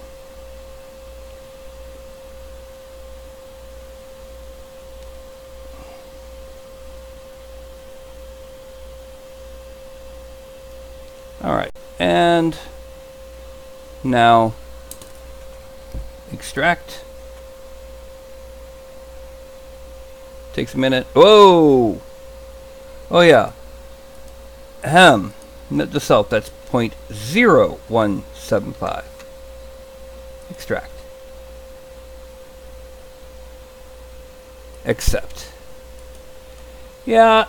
Alright, and now extract. Takes a minute. Whoa! Oh yeah. Note to self, that's 0.0175. Extract. Accept. Yeah,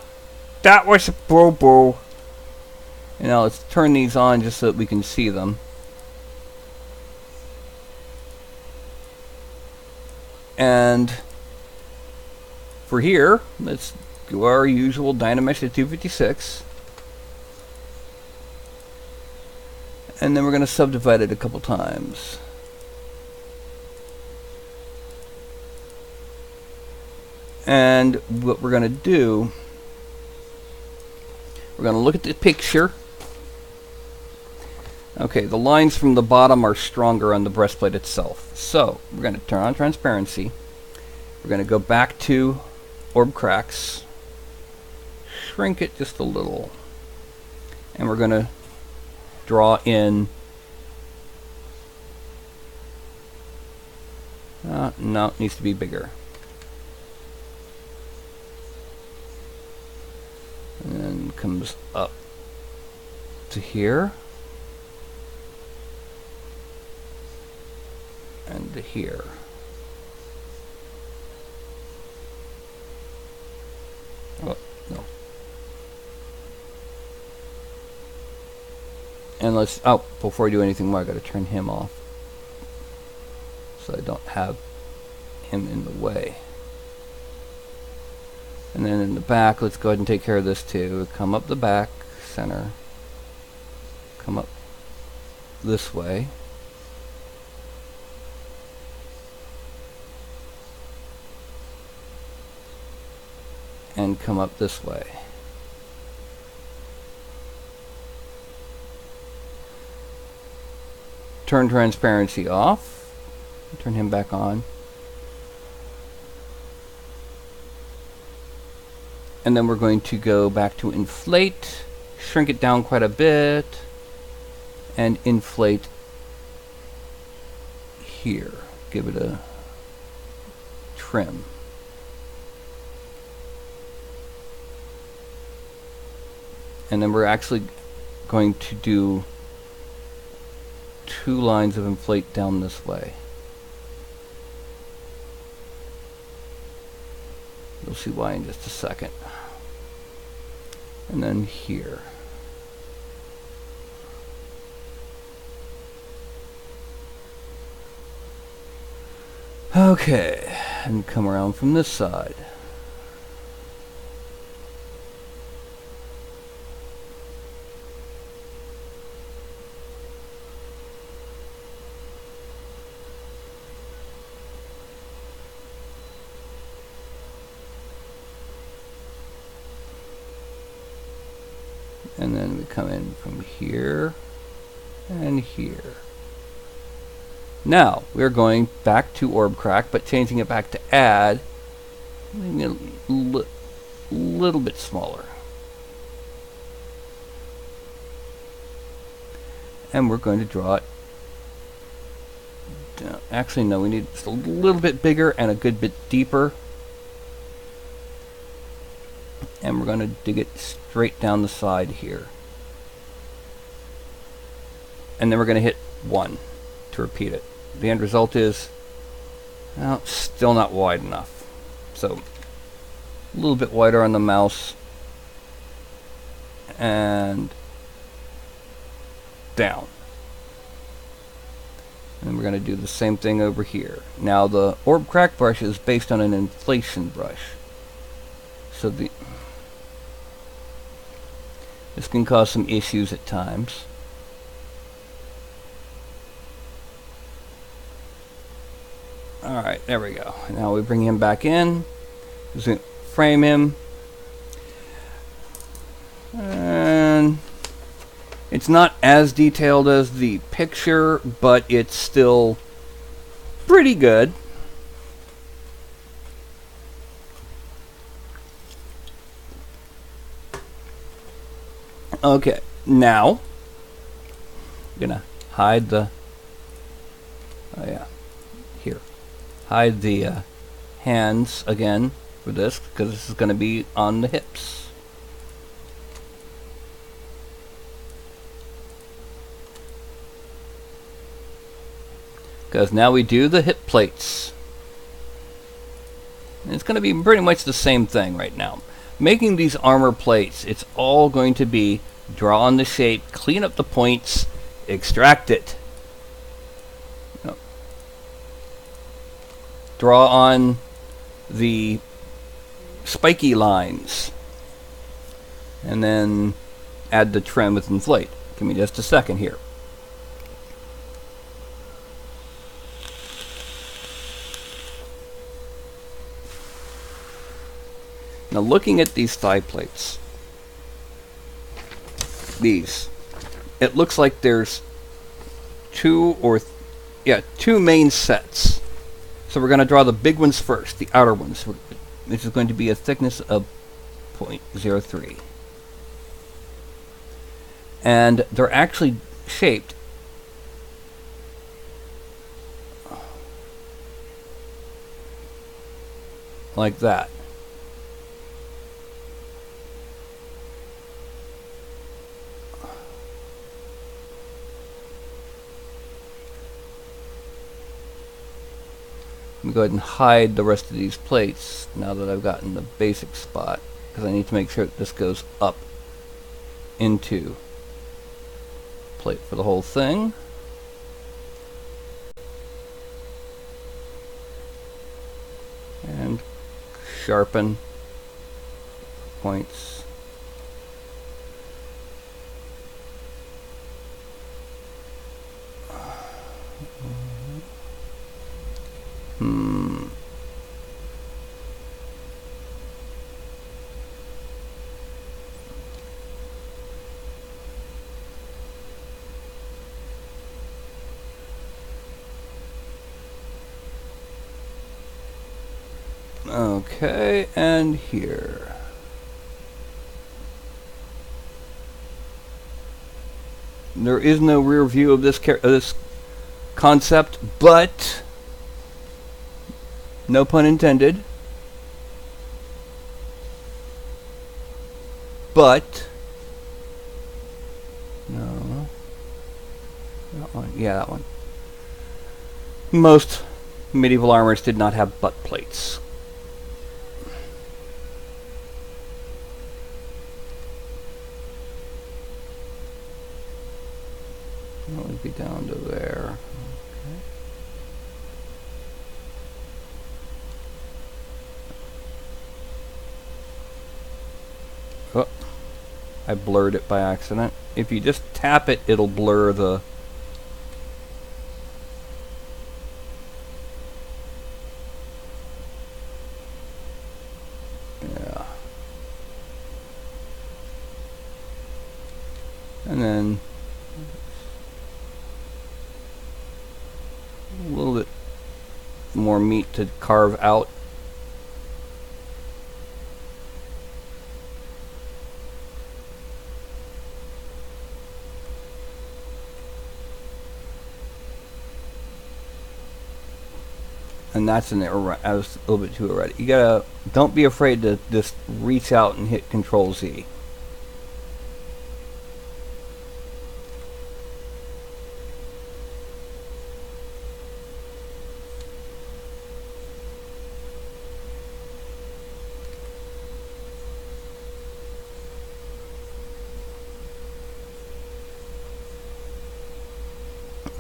that was a boo-boo. And now let's turn these on just so that we can see them. And for here, let's do our usual Dynamesh at 256. And then we're going to subdivide it a couple times. And what we're going to do, we're going to look at the picture. Okay, the lines from the bottom are stronger on the breastplate itself. So, we're going to turn on transparency. We're going to go back to orb cracks. Shrink it just a little. And we're going to draw in... no, it needs to be bigger. And then comes up to here. And to here. Oh, no. And let's, oh, before I do anything more, I gotta turn him off. So I don't have him in the way. And then in the back, let's go ahead and take care of this too. Come up the back, center. Come up this way. And come up this way. Turn transparency off. Turn him back on. And then we're going to go back to inflate, shrink it down quite a bit, and inflate here. Give it a trim. And then we're actually going to do 2 lines of inflate down this way. You'll see why in just a second. And then here. Okay, and come around from this side. And then we come in from here and here. Now, we're going back to orb crack, but changing it back to add, making it a little bit smaller. And we're going to draw it down. Actually, no, we need just a little bit bigger and a good bit deeper. And we're going to dig it straight down the side here. And then we're going to hit 1 to repeat it. The end result is, well, still not wide enough. So, a little bit wider on the mouse. And down. And we're going to do the same thing over here. Now, the orb crack brush is based on an inflation brush. So this can cause some issues at times. Alright, there we go. Now we bring him back in. Frame him. And it's not as detailed as the picture, but it's still pretty good. Okay, now I'm gonna hide the hide the hands again for this, because this is going to be on the hips. Because now we do the hip plates. And it's going to be pretty much the same thing right now. Making these armor plates, it's all going to be draw on the shape, clean up the points, extract it. Draw on the spiky lines, and then add the trim with inflate. Give me just a second here. Now looking at these thigh plates, it looks like there's two main sets. So we're going to draw the big ones first, the outer ones. This is going to be a thickness of 0.03. And they're actually shaped like that. Let me go ahead and hide the rest of these plates now that I've gotten the basic spot, because I need to make sure that this goes up into plate for the whole thing. And sharpen points. Okay, and here. There is no rear view of this concept, but no pun intended. But no, that one. Yeah, that one. Most medieval armors did not have butt plates. That would be down to there. Okay. Oh, I blurred it by accident. If you just tap it, it'll blur the... Yeah. And then a little bit more meat to carve out. And that's an error. I was a little bit too erratic. You gotta, don't be afraid to just reach out and hit Control Z.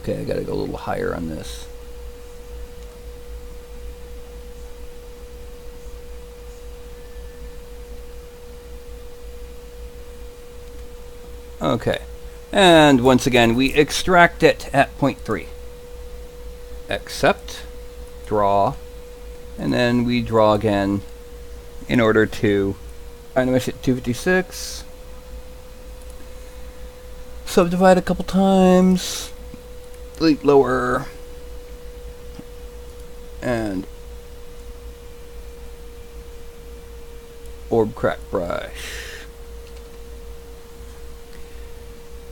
Okay, I gotta go a little higher on this. Okay, and once again we extract it at 0.3. Accept, draw, and then we draw again in order to animation at 256. Subdivide a couple times. Delete lower. And orb crack brush.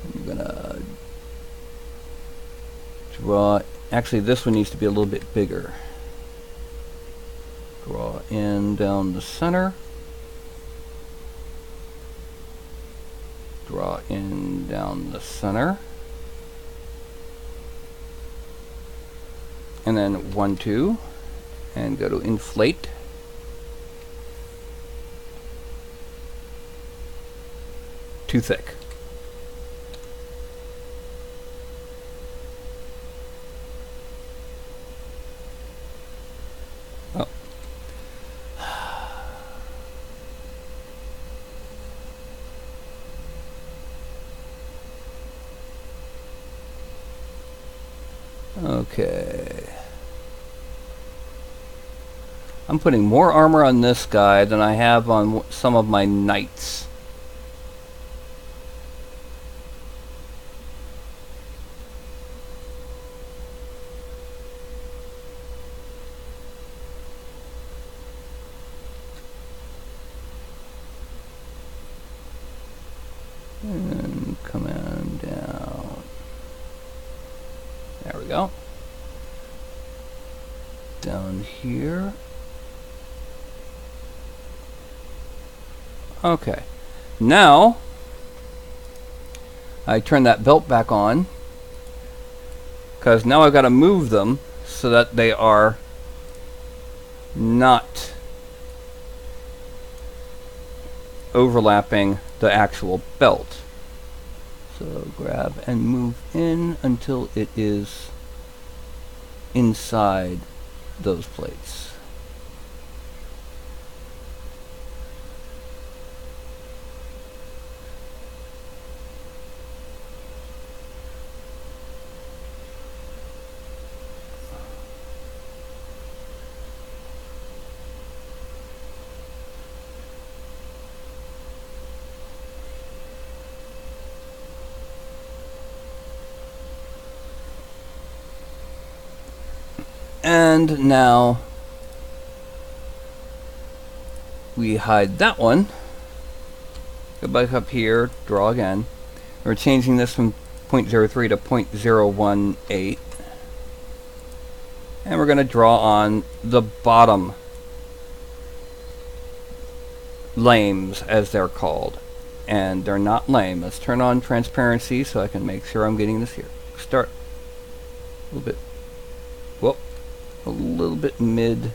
I'm gonna draw. Actually, this one needs to be a little bit bigger. Draw in down the center. Draw in down the center. And then 1, 2. And go to inflate. Too thick. Oh. Okay. I'm putting more armor on this guy than I have on some of my knights. And command down. There we go. Down here. Okay. Now, I turn that belt back on, because now I've got to move them so that they are not overlapping the actual belt. So grab and move in until it is inside those plates. And now we hide that one. Go back up here, draw again. We're changing this from 0.03 to 0.018. And we're going to draw on the bottom lames, as they're called. And they're not lame. Let's turn on transparency so I can make sure I'm getting this here. Start a little bit. Whoop. A little bit mid,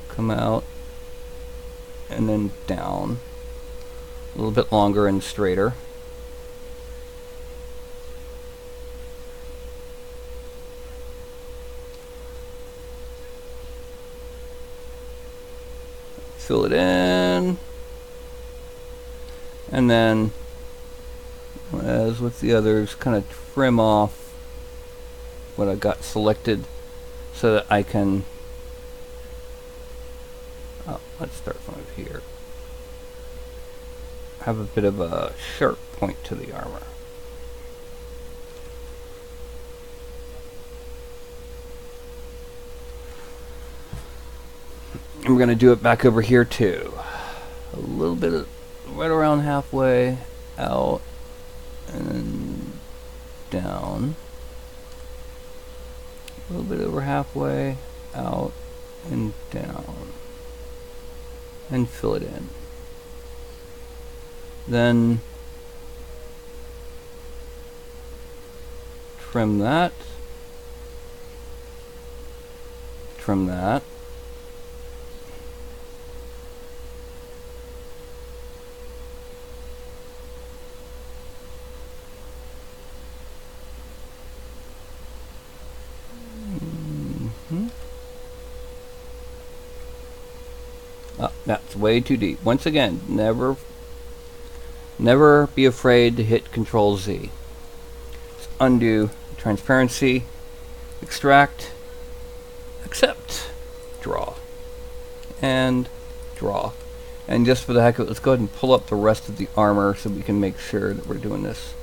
come out, and then down, a little bit longer and straighter. Fill it in, and then, as with the others, kind of trim off what I got selected, so that I can, let's start from over here, have a bit of a sharp point to the armor. And we're going to do it back over here too. A little bit of, right around halfway out and down. A little bit over halfway, out, and down. And fill it in. Then trim that. Trim that. That's way too deep. Once again, never be afraid to hit Control Z. Just undo transparency, extract, accept, draw, and draw. And just for the heck of it, let's go ahead and pull up the rest of the armor so we can make sure that we're doing this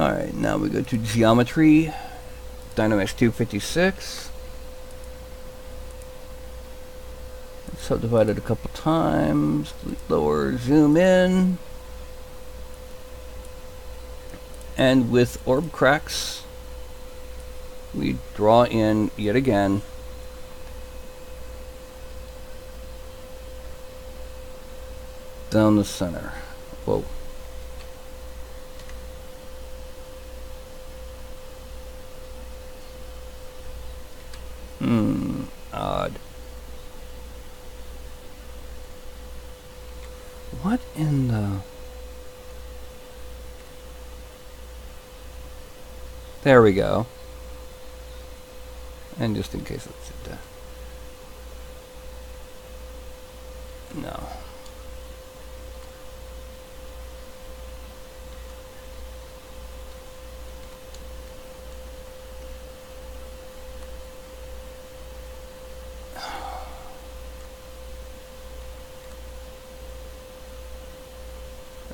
Alright, now we go to geometry, Dynamax 256. Subdivide it a couple times, lower, zoom in. And with orb cracks, we draw in yet again down the center. Whoa. Odd. What in the... There we go. And just in case it's no.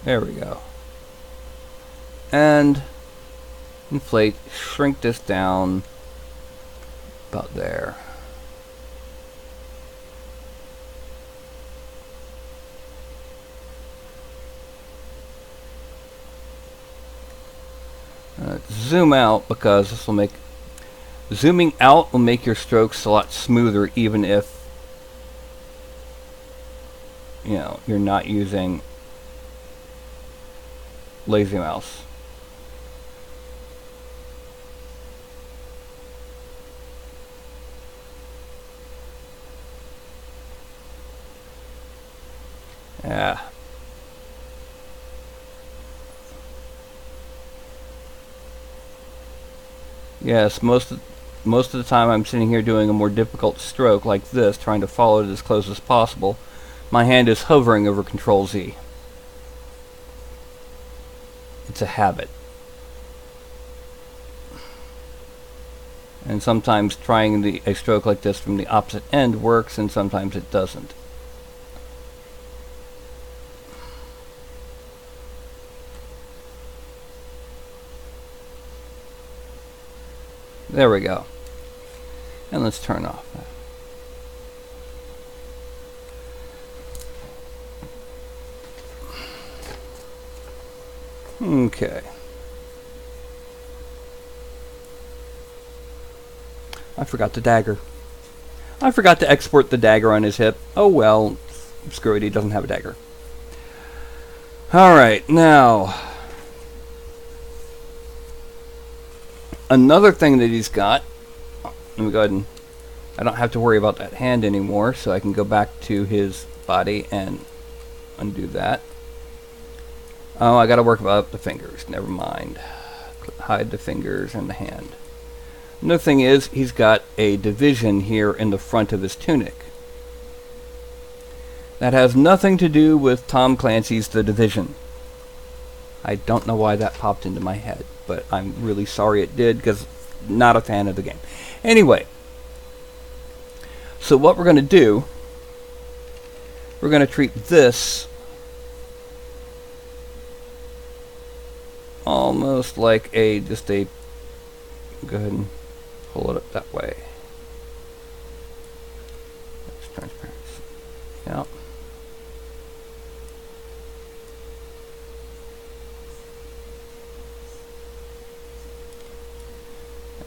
There we go. And inflate, shrink this down about there. Zoom out, because this will make... Zooming out will make your strokes a lot smoother, even if, you know, you're not using lazy mouse. Yeah. Yes, most of the time I'm sitting here doing a more difficult stroke like this, trying to follow it as close as possible. My hand is hovering over Control Z. It's a habit. And sometimes trying a stroke like this from the opposite end works, and sometimes it doesn't. There we go. And let's turn off that. Okay. I forgot the dagger. I forgot to export the dagger on his hip. Oh well, screw it, he doesn't have a dagger. Alright, now... Another thing that he's got... Let me go ahead and... I don't have to worry about that hand anymore, so I can go back to his body and undo that. Oh, I gotta work about the fingers. Never mind. Hide the fingers and the hand. Another thing is, he's got a division here in the front of his tunic. That has nothing to do with Tom Clancy's The Division. I don't know why that popped into my head, but I'm really sorry it did, because I'm not a fan of the game. Anyway, so what we're going to do, we're going to treat this almost like just a, go ahead and pull it up that way. That's transparency. Yep.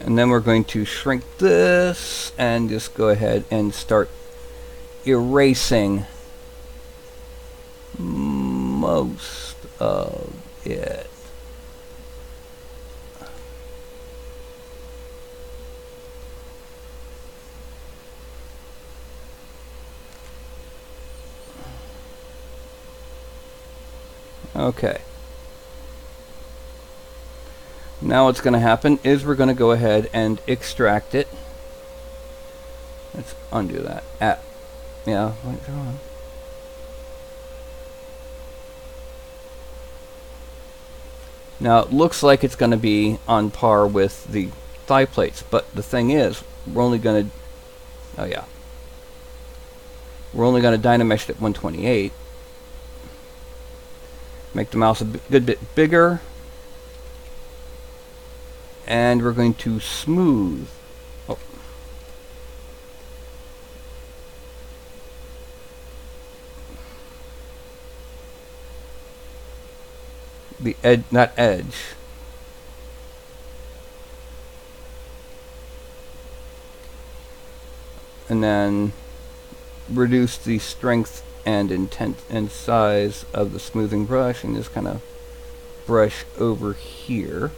And then we're going to shrink this and just go ahead and start erasing most of it. Okay. Now what's going to happen is we're going to go ahead and extract it. Let's undo that. Yeah, later on. Now it looks like it's going to be on par with the thigh plates, but the thing is, we're only going to... Oh yeah. We're only going to Dynamesh it at 128. Make the mouse a good bit bigger. And we're going to smooth. Oh. The edge, not edge. And then reduce the strength and intent and size of the smoothing brush and just kind of brush over here.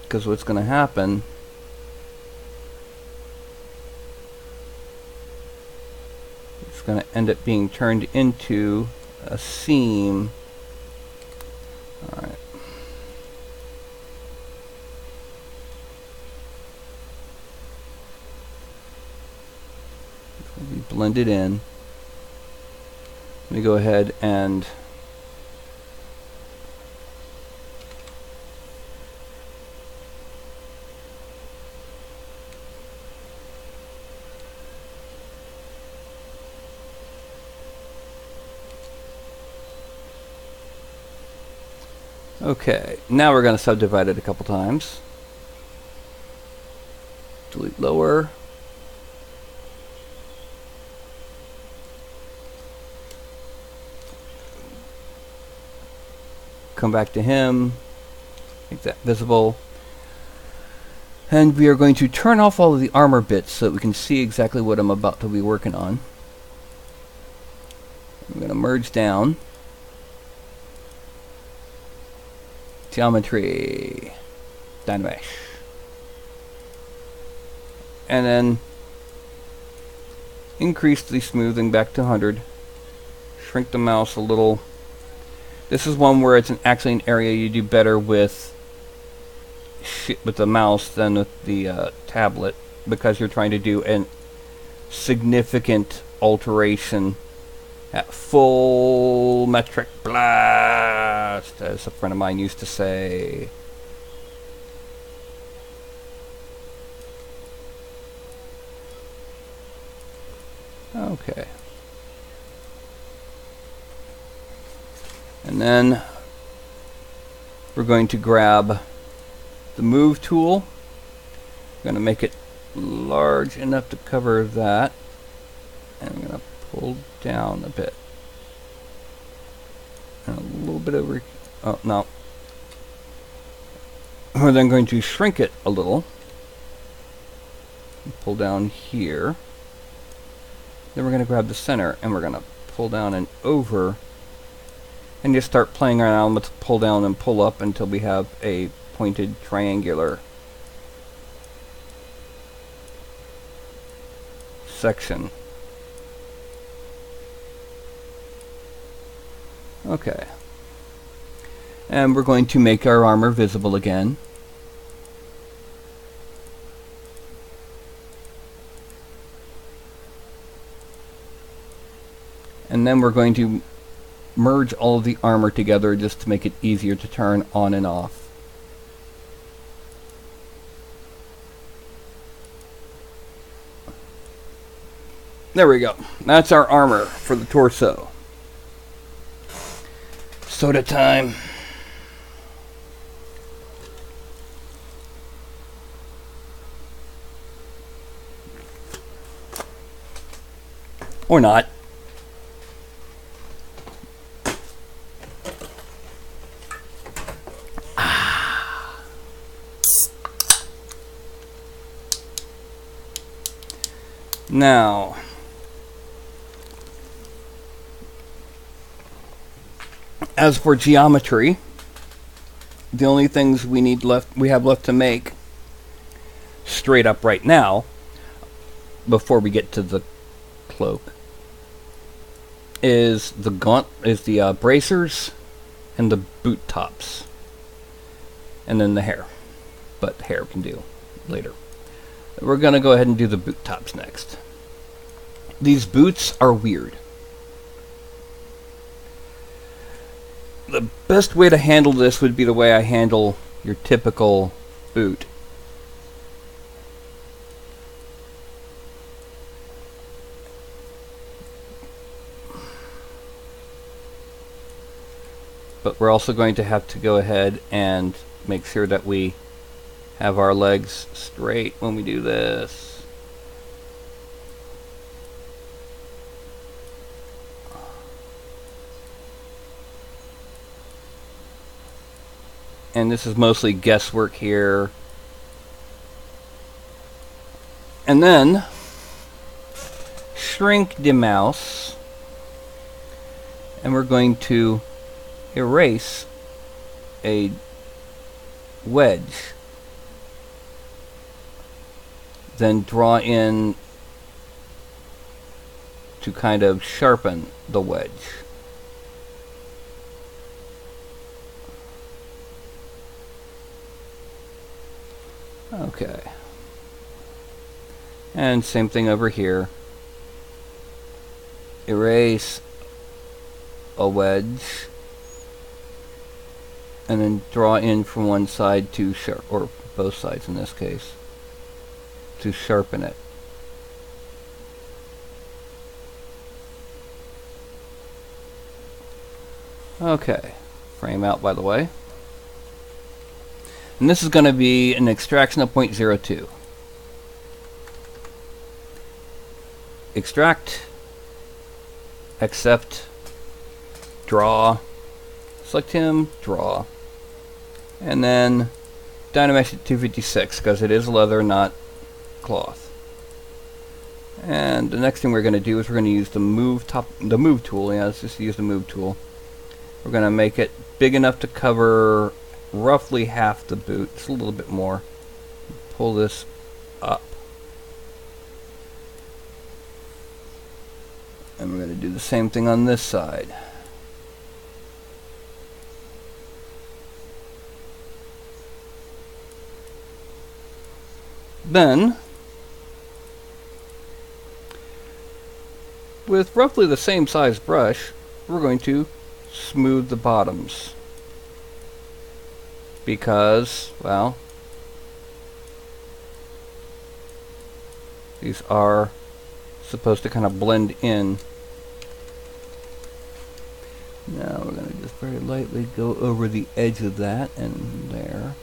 Because what's going to happen it's going to end up being turned into a seam. Alright. Be blended in. Let me go ahead and okay, now we're going to subdivide it a couple times. Delete lower. Come back to him, make that visible, and we are going to turn off all of the armor bits so that we can see exactly what I'm about to be working on. I'm going to merge down, geometry, Dynamesh, and then increase the smoothing back to 100, shrink the mouse a little. This is one where it's actually an area you do better with the mouse than with the tablet, because you're trying to do a significant alteration at full metric blast, as a friend of mine used to say. Okay. And then we're going to grab the move tool. I'm going to make it large enough to cover that. And I'm going to pull down a bit. And a little bit over. Oh, no. We're then going to shrink it a little. Pull down here. Then we're going to grab the center and we're going to pull down and over. And just start playing around with pull down and pull up until we have a pointed triangular section. Okay. And we're going to make our armor visible again. And then we're going to merge all of the armor together just to make it easier to turn on and off. There we go. That's our armor for the torso. Soda time. Or not. Now, as for geometry, the only things we have left to make straight up right now, before we get to the cloak, is the bracers and the boot tops, and then the hair. But hair can do later. We're going to go ahead and do the boot tops next. These boots are weird. The best way to handle this would be the way I handle your typical boot. But we're also going to have to go ahead and make sure that we have our legs straight when we do this. And this is mostly guesswork here. And then shrink the mouse, and we're going to erase a wedge, then draw in to kind of sharpen the wedge. Okay. And same thing over here. Erase a wedge, and then draw in from one side to or both sides in this case, to sharpen it. Okay, frame out by the way. And this is going to be an extraction of 0.02. Extract, accept, draw, select him, draw, and then Dynamesh at 256 because it is leather, not cloth. And the next thing we're going to do is we're going to use the move tool. Yeah, let's just use the move tool. We're going to make it big enough to cover roughly half the boot, just a little bit more. Pull this up. And we're going to do the same thing on this side. Then, with roughly the same size brush, we're going to smooth the bottoms. Because, well, these are supposed to kind of blend in. Now we're going to just very lightly go over the edge of that and there.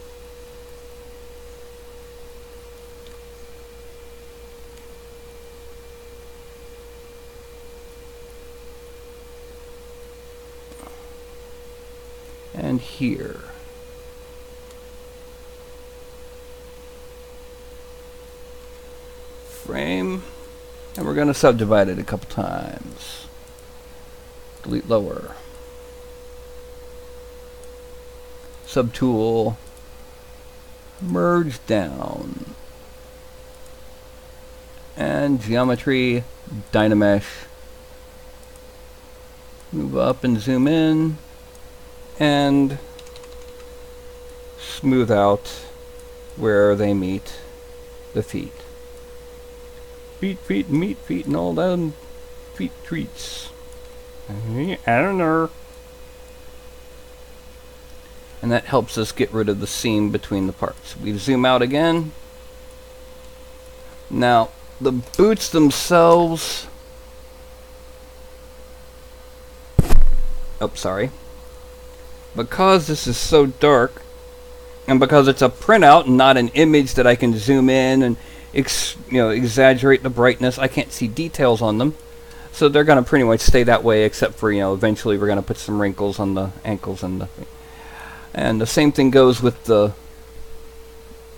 And here. Frame. And we're going to subdivide it a couple times. Delete lower. Subtool. Merge down. And geometry. Dynamesh. Move up and zoom in. And smooth out where they meet the feet. Feet, meat, feet, and all them feet treats. I don't know. And that helps us get rid of the seam between the parts. We zoom out again. Now, the boots themselves... Oh, sorry. Because this is so dark, and because it's a printout and not an image that I can zoom in and exaggerate the brightness, I can't see details on them. So they're going to pretty much stay that way, except for, eventually we're going to put some wrinkles on the ankles and the same thing goes with the,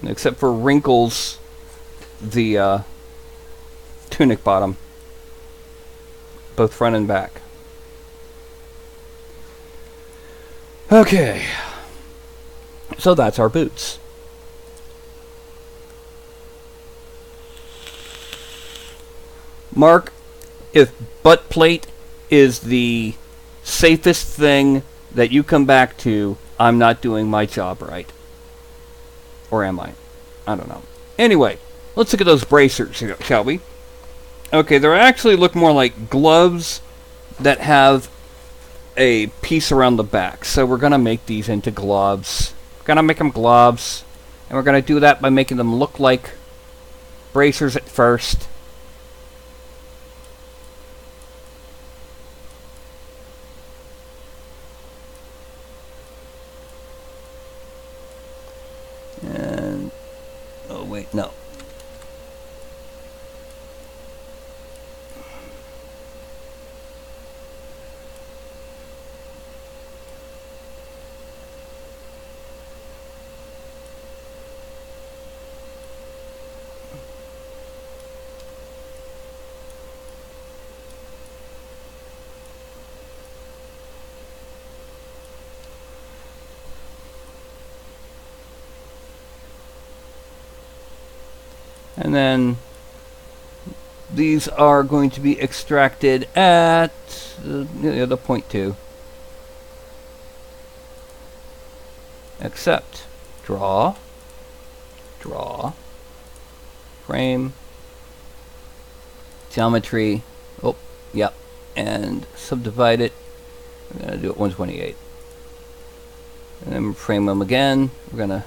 except for wrinkles, the tunic bottom, both front and back. Okay, so that's our boots. Mark, if butt plate is the safest thing that you come back to, I'm not doing my job right. Or am I? I don't know. Anyway, let's look at those bracers, shall we? Okay, they actually look more like gloves that have a piece around the back. So we're going to make these into gloves. We're going to make them gloves. And we're going to do that by making them look like bracers at first. No. And then these are going to be extracted at the 0.2. Except draw, frame, geometry, oh, yep, and subdivide it. We're going to do it 128. And then frame them again. We're going to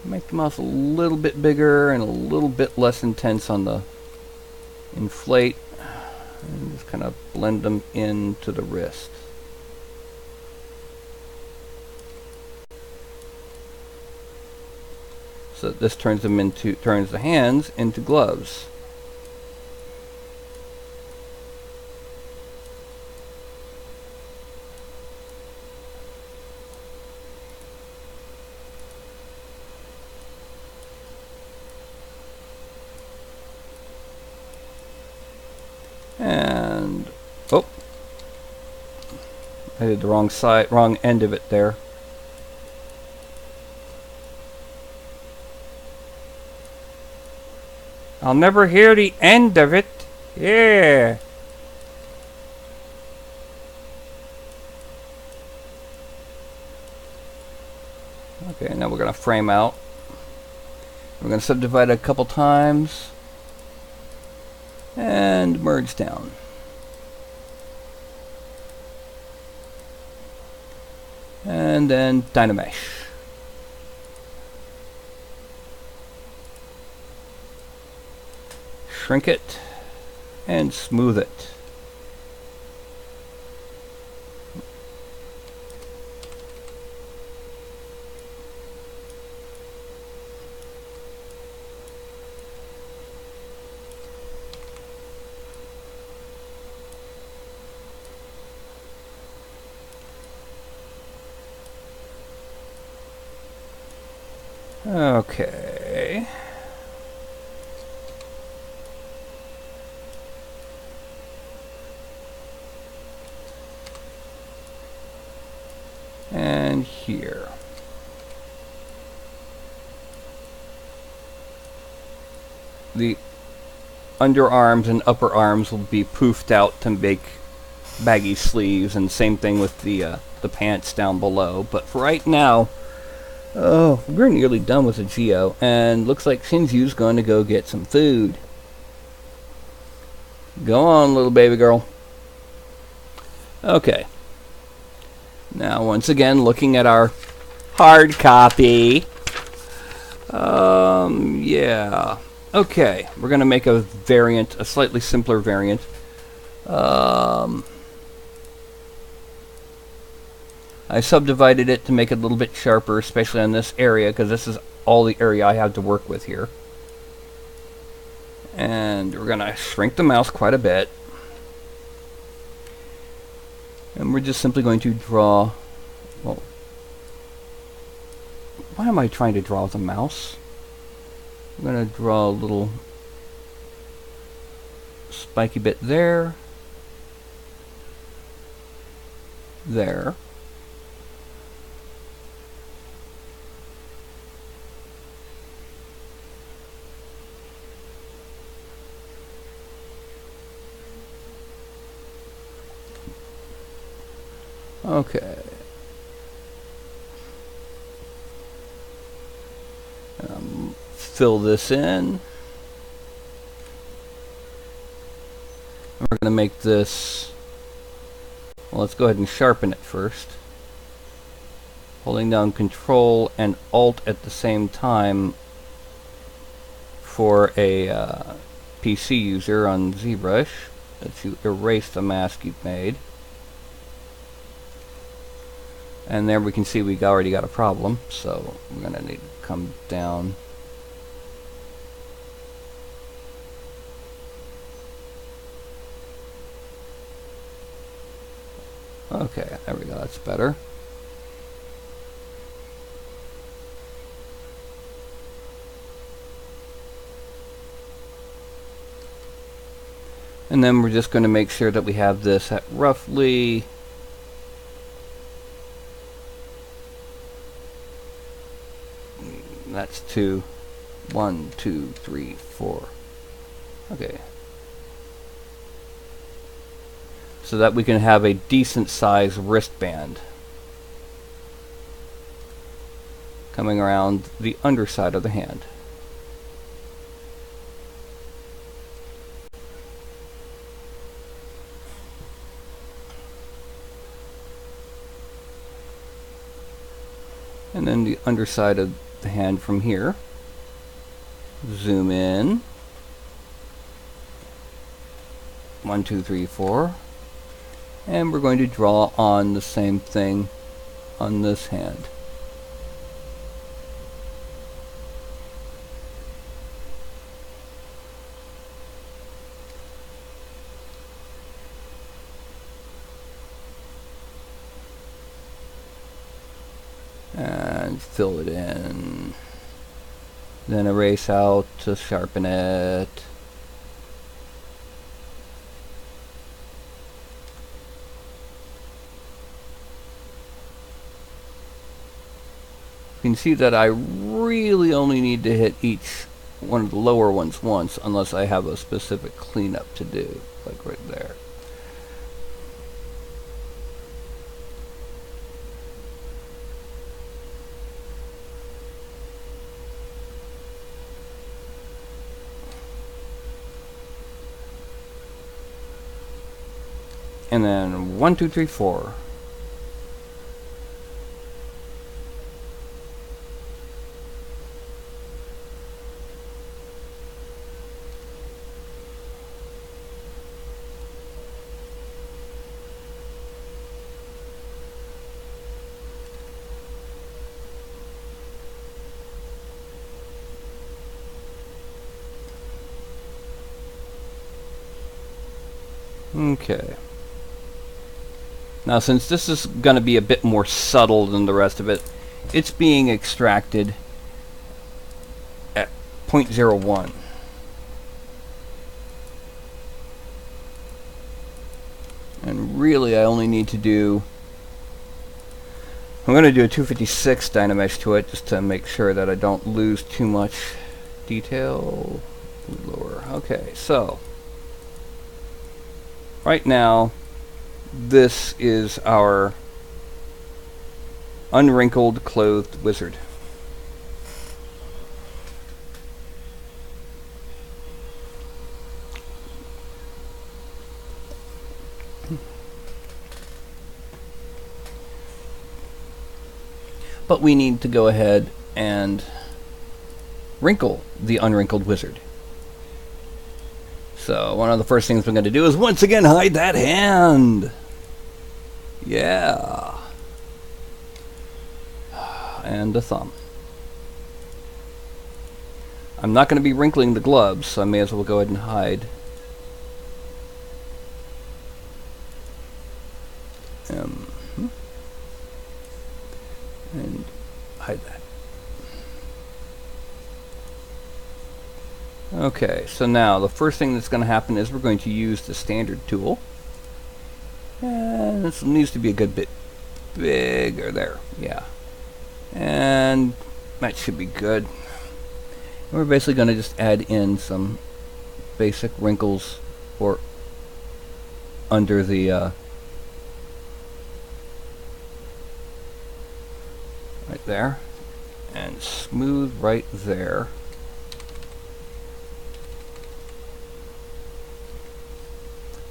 make the mouse a little bit bigger and a little bit less intense on the inflate. And just kind of blend them into the wrist. So this turns the hands into gloves. And oh, I did the wrong end of it there. I'll never hear the end of it. Yeah. Okay, now we're going to frame out. We're going to subdivide it a couple times. And merge down. And then Dynamesh. Shrink it and smooth it. Okay. And here. The underarms and upper arms will be poofed out to make baggy sleeves, and same thing with the pants down below. But for right now, oh, we're nearly done with the Geo, and looks like Shinju's going to go get some food. Go on, little baby girl. Okay. Now, once again, looking at our hard copy. Yeah. Okay, we're going to make a variant, a slightly simpler variant. I subdivided it to make it a little bit sharper, especially on this area, because this is all the area I have to work with here. And we're going to shrink the mouse quite a bit. And we're just simply going to draw... Well, why am I trying to draw with a mouse? I'm going to draw a little spiky bit there. There. Okay. Fill this in. We're going to make this... Well, let's go ahead and sharpen it first. Holding down Control and Alt at the same time for a PC user on ZBrush. Lets you erase the mask you've made. And there we can see we already got a problem, so we're going to need to come down Okay, there we go, that's better. And then we're just going to make sure that we have this at roughly that's 2, 1, 2, 3, 4. Okay. So that we can have a decent size wristband coming around the underside of the hand. And then the underside of the hand from here. Zoom in. 1, 2, 3, 4. And we're going to draw on the same thing on this hand. And fill it in. Then erase out to sharpen it. You can see that I really only need to hit each one of the lower ones once, unless I have a specific cleanup to do, like right there. And then 1, 2, 3, 4. Okay. Now, since this is going to be a bit more subtle than the rest of it, it's being extracted at 0.01. And really, I only need to do... I'm going to do a 256 Dynamesh to it, just to make sure that I don't lose too much detail. Lower. Okay, so... right now, this is our unwrinkled, clothed wizard. But we need to go ahead and wrinkle the unwrinkled wizard. So one of the first things we're going to do is once again hide that hand. Yeah. And the thumb. I'm not going to be wrinkling the gloves, so I may as well go ahead and hide. And hide that. Okay, so now the first thing that's going to happen is we're going to use the standard tool. And this needs to be a good bit bigger there. Yeah. And that should be good. And we're basically going to just add in some basic wrinkles for under the right there, and smooth right there.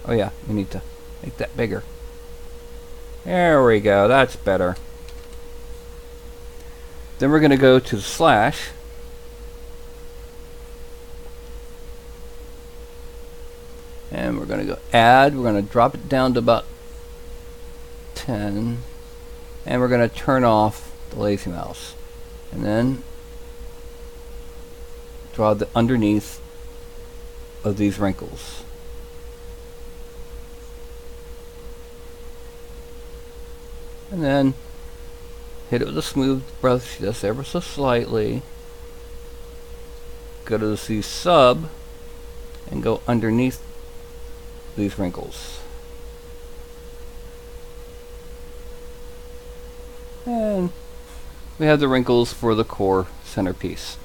Oh yeah, we need to make that bigger. There we go, that's better. Then we're going to go to the slash. And we're going to go add. We're going to drop it down to about 10. And we're going to turn off the lazy mouse. And then draw the underneath of these wrinkles. And then hit it with a smooth brush just ever so slightly. Go to the sub and go underneath these wrinkles. And we have the wrinkles for the core centerpiece.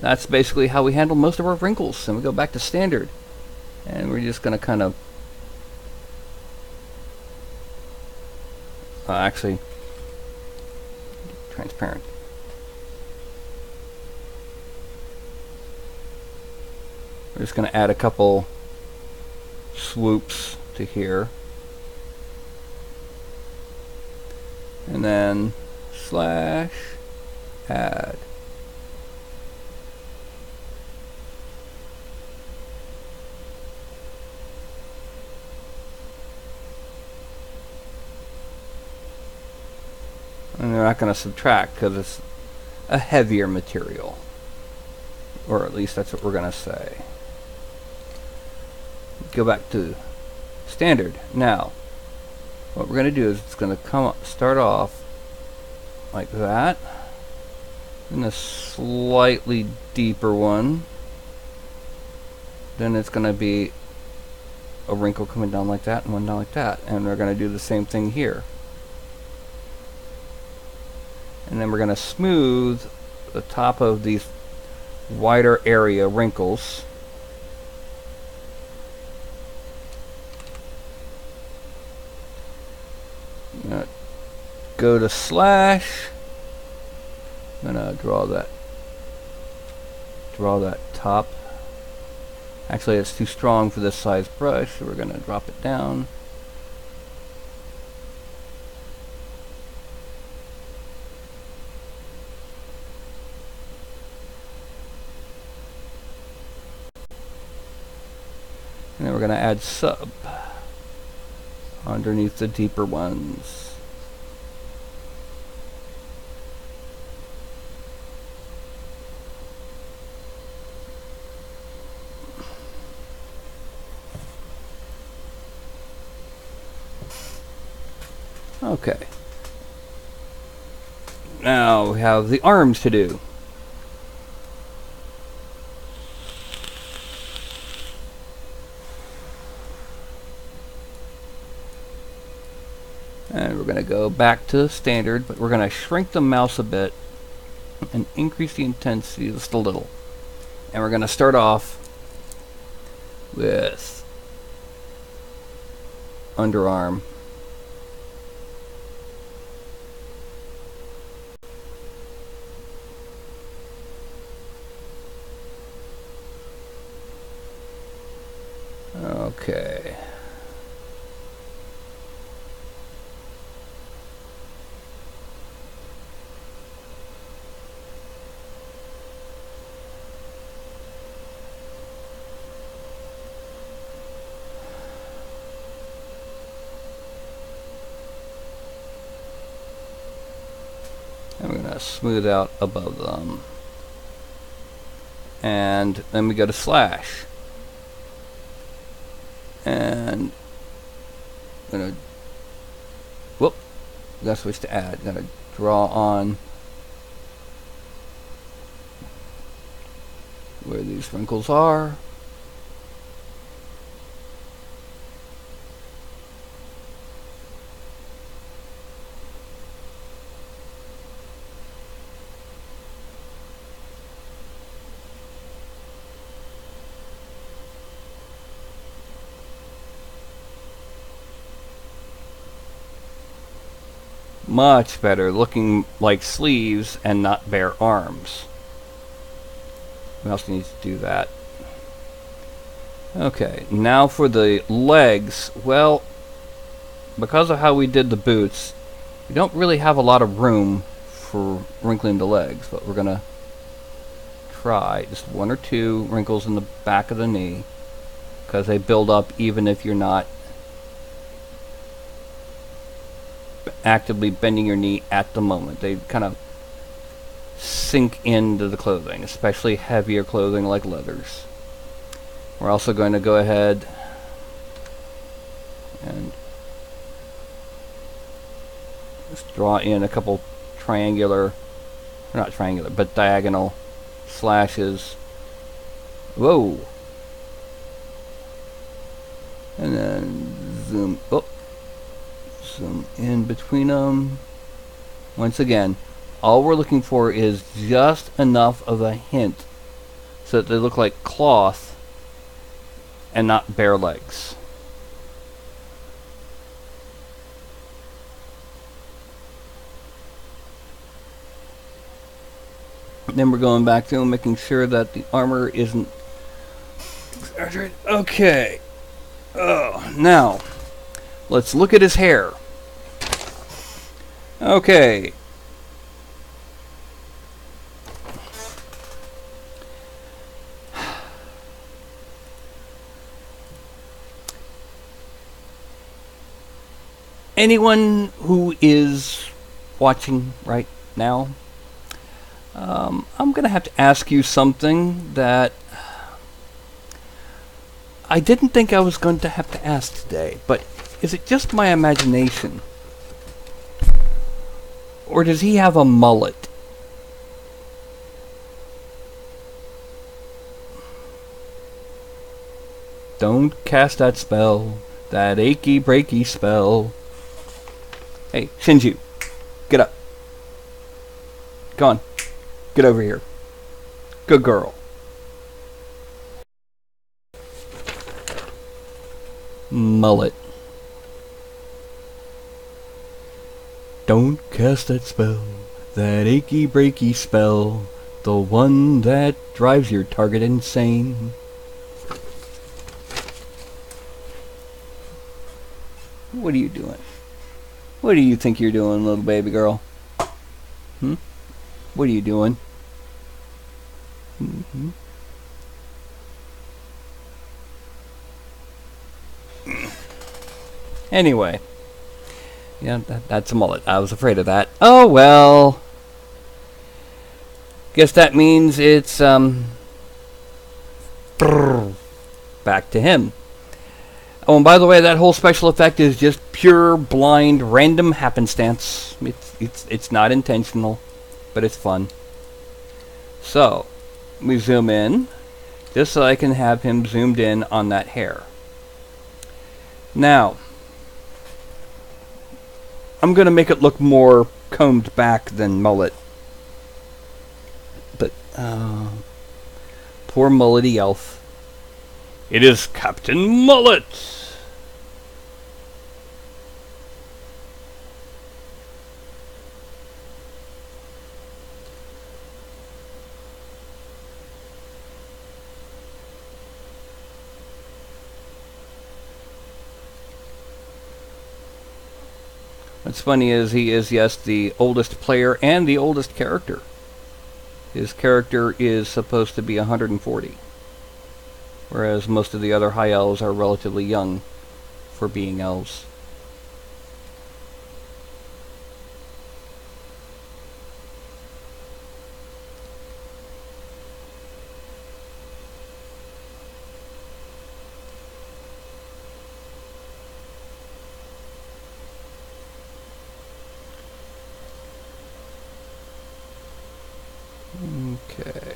That's basically how we handle most of our wrinkles. And we go back to standard. And we're just going to kind of... actually, transparent. We're just going to add a couple swoops to here. And then slash add. And we're not going to subtract because it's a heavier material. Or at least that's what we're going to say. Go back to standard. Now, what we're going to do is it's going to start off like that. And a slightly deeper one. Then it's going to be a wrinkle coming down like that and one down like that. And we're going to do the same thing here. And then we're going to smooth the top of these wider area wrinkles. Go to slash. I'm gonna draw that top. Actually, it's too strong for this size brush, so we're gonna drop it down. And then we're gonna add sub underneath the deeper ones. Okay. Now we have the arms to do. And we're going to go back to standard, but we're going to shrink the mouse a bit and increase the intensity just a little. And we're going to start off with underarm. Okay. And we're going to smooth out above them. And then we go to slash. And I'm going to, whoop, got to switch to add. Got to draw on where these wrinkles are. Much better, looking like sleeves and not bare arms. We also need to do that. Okay, now for the legs. Well, because of how we did the boots, we don't really have a lot of room for wrinkling the legs, but we're gonna try just one or two wrinkles in the back of the knee, because they build up even if you're not actively bending your knee at the moment. They kind of sink into the clothing, especially heavier clothing like leathers. We're also going to go ahead and Let's draw in a couple triangular, not triangular, but diagonal slashes. Whoa. And then zoom in between them. Once again, all we're looking for is just enough of a hint so that they look like cloth and not bare legs. Then we're going back to making sure that the armor isn't exaggerated. Okay. Oh, now let's look at his hair. Okay. Anyone who is watching right now, I'm going to have to ask you something that I didn't think I was going to have to ask today, but is it just my imagination? Or does he have a mullet? Don't cast that spell, that achy breaky spell. Hey, Shinju, get up. Go on, get over here. Good girl. Mullet. Don't cast that spell, that achy breaky spell, the one that drives your target insane. What are you doing? What do you think you're doing, little baby girl? What are you doing? Anyway. Yeah, that's a mullet. I was afraid of that. Oh, well. Guess that means it's, back to him. Oh, and by the way, that whole special effect is just pure, blind, random happenstance. It's not intentional, but it's fun. So, we zoom in, just so I can have him zoomed in on that hair. Now, I'm going to make it look more combed back than mullet. But, poor mullety elf. It is Captain Mullet! What's funny is he is, yes, the oldest player and the oldest character. His character is supposed to be 140. Whereas most of the other high elves are relatively young for being elves. Okay.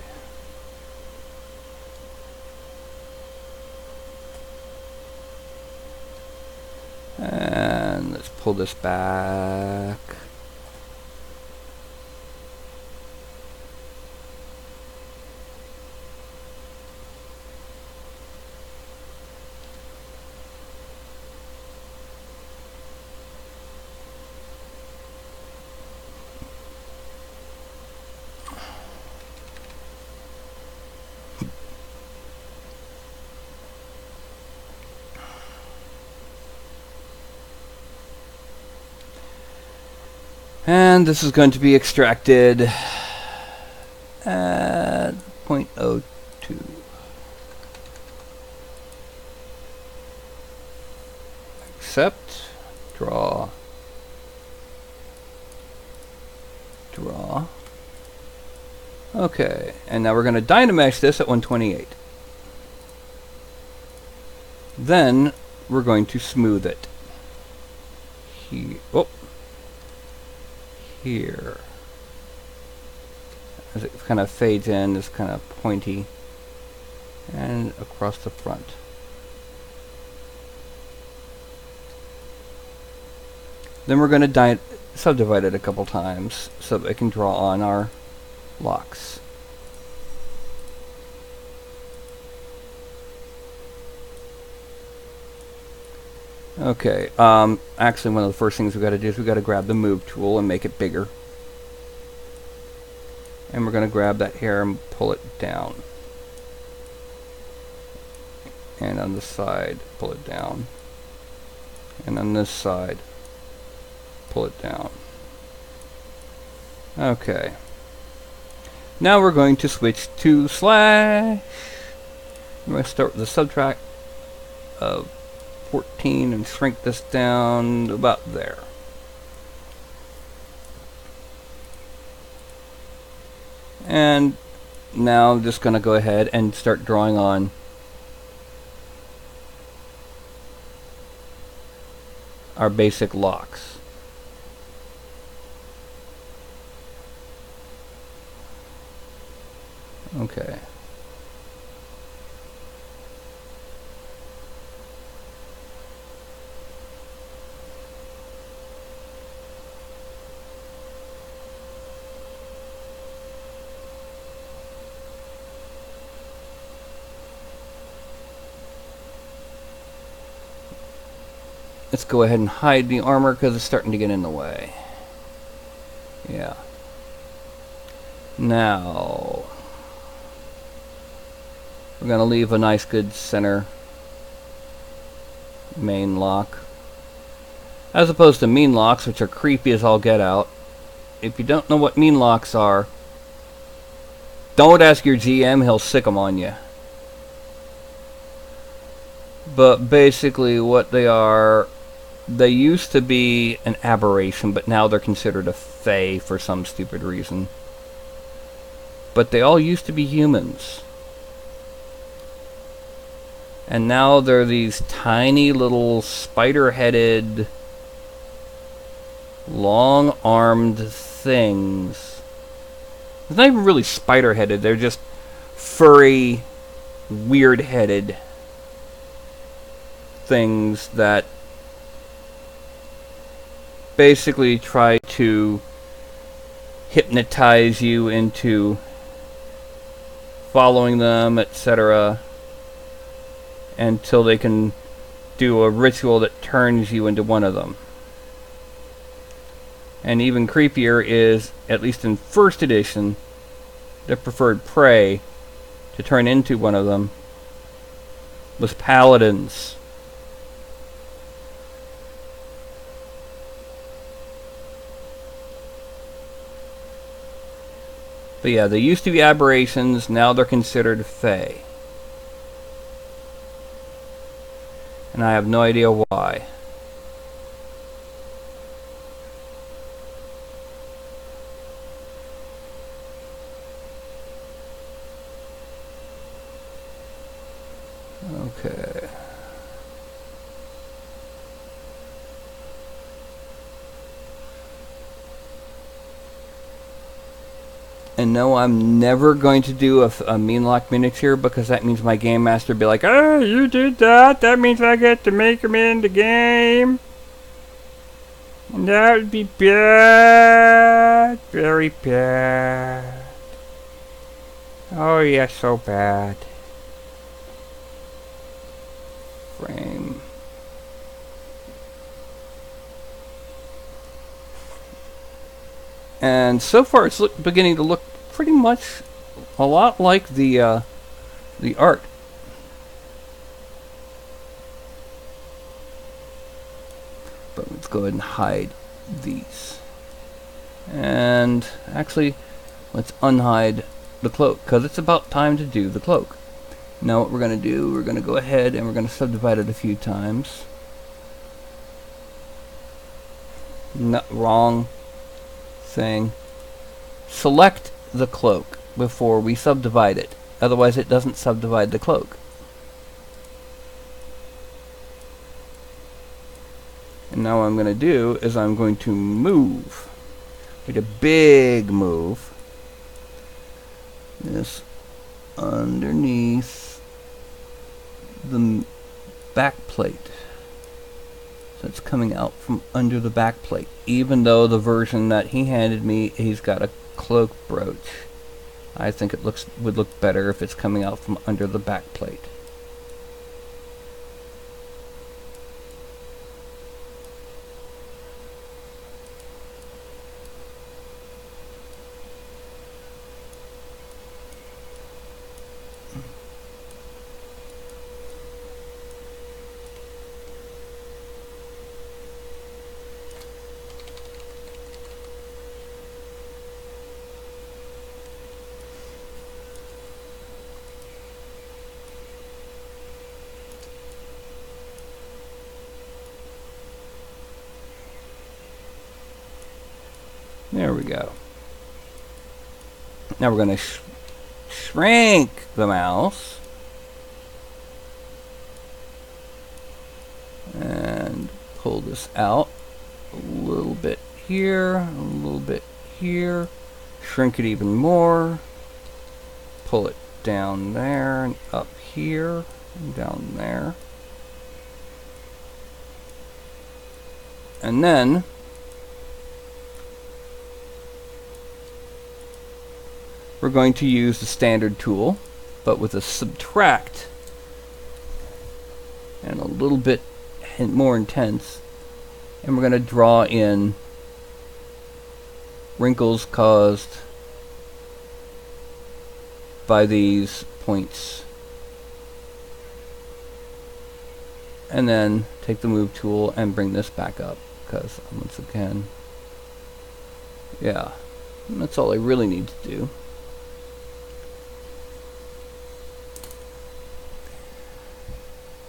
And let's pull this back. And this is going to be extracted at 0.02. Accept, draw, draw. Okay, and now we're going to Dynamesh this at 128. Then we're going to smooth it. Oh. here. As it kind of fades in, it's kind of pointy. And across the front. Then we're going to subdivide it a couple times so that it can draw on our locks. Okay, actually one of the first things we've got to do is we've got to grab the move tool and make it bigger. And we're going to grab that hair and pull it down. And on this side, pull it down. And on this side, pull it down. Okay. Now we're going to switch to slash. I'm going to start with the subtract of 14 and shrink this down to about there. And now I'm just going to go ahead and start drawing on our basic locks. Okay. Let's go ahead and hide the armor because it's starting to get in the way. Yeah. Now, we're going to leave a nice good center main lock. As opposed to mean locks, which are creepy as all get out. If you don't know what mean locks are, don't ask your GM, he'll sick them on you. But basically what they are, they used to be an aberration, but now they're considered a fae for some stupid reason. But they all used to be humans. And now they're these tiny little spider-headed, long-armed things. They're not even really spider-headed, they're just furry, weird-headed things that basically try to hypnotize you into following them, etc., until they can do a ritual that turns you into one of them. And even creepier is, at least in first edition, the preferred prey to turn into one of them was paladins. But yeah, they used to be aberrations, now they're considered fae. And I have no idea why. Okay. And no, I'm never going to do a mean lock miniature because that means my game master will be like, "Oh, you did that? That means I get to make him in the game." And that would be bad. Very bad. Oh, yeah, so bad. Frame. And so far it's beginning to look pretty much a lot like the art. But let's go ahead and hide these. And actually, let's unhide the cloak, because it's about time to do the cloak. Now what we're going to do, we're going to go ahead and we're going to subdivide it a few times. Not wrong thing. Select the cloak before we subdivide it. Otherwise it doesn't subdivide the cloak. And now what I'm going to do is I'm going to move made a big move. This underneath the back plate. So it's coming out from under the back plate. Even though the version that he handed me, he's got a cloak brooch. I think it would look better if it's coming out from under the back plate. There we go. Now we're going to shrink the mouse and pull this out a little bit here, a little bit here, shrink it even more, pull it down there and up here and down there, and then we're going to use the standard tool, but with a subtract and a little bit more intense, and we're going to draw in wrinkles caused by these points, and then take the move tool and bring this back up, because once again, yeah, that's all I really need to do.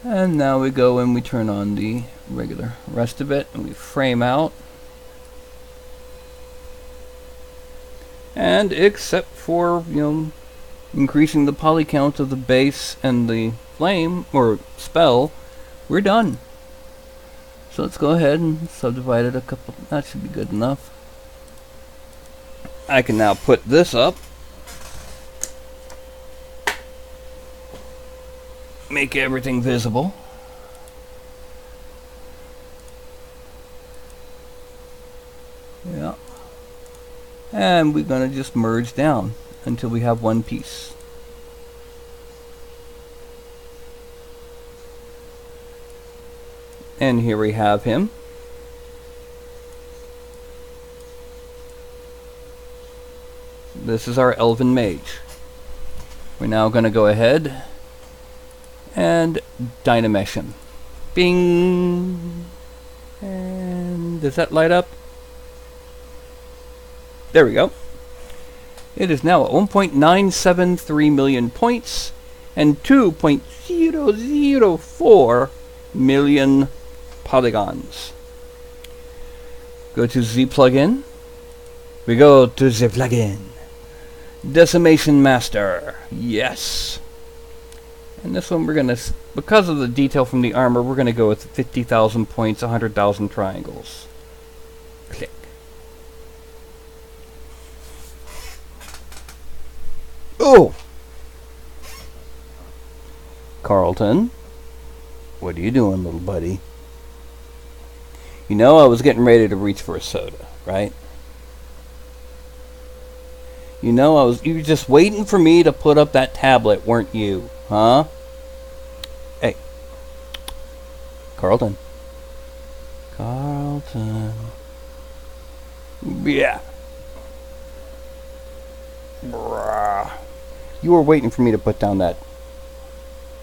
And now we go and we turn on the regular rest of it, and we frame out. And except for, increasing the poly count of the base and the flame, or spell, we're done. So let's go ahead and subdivide it a couple. That should be good enough. I can now put this up. Make everything visible. Yeah. And we're going to just merge down until we have one piece. And here we have him. This is our Elven Mage. We're now going to go ahead and Dynamesh him. Bing! And does that light up? There we go. It is now at 1.973 million points and 2.004 million polygons. Go to Z plugin. We go to the plugin. Decimation Master. Yes. And this one we're going to, because of the detail from the armor, we're going to go with 50,000 points, 100,000 triangles. Click. Oh! Carlton, what are you doing, little buddy? You know I was getting ready to reach for a soda, right? You know you were just waiting for me to put up that tablet, weren't you? Huh? Hey. Carlton. Carlton. Yeah. Bruh. You were waiting for me to put down that.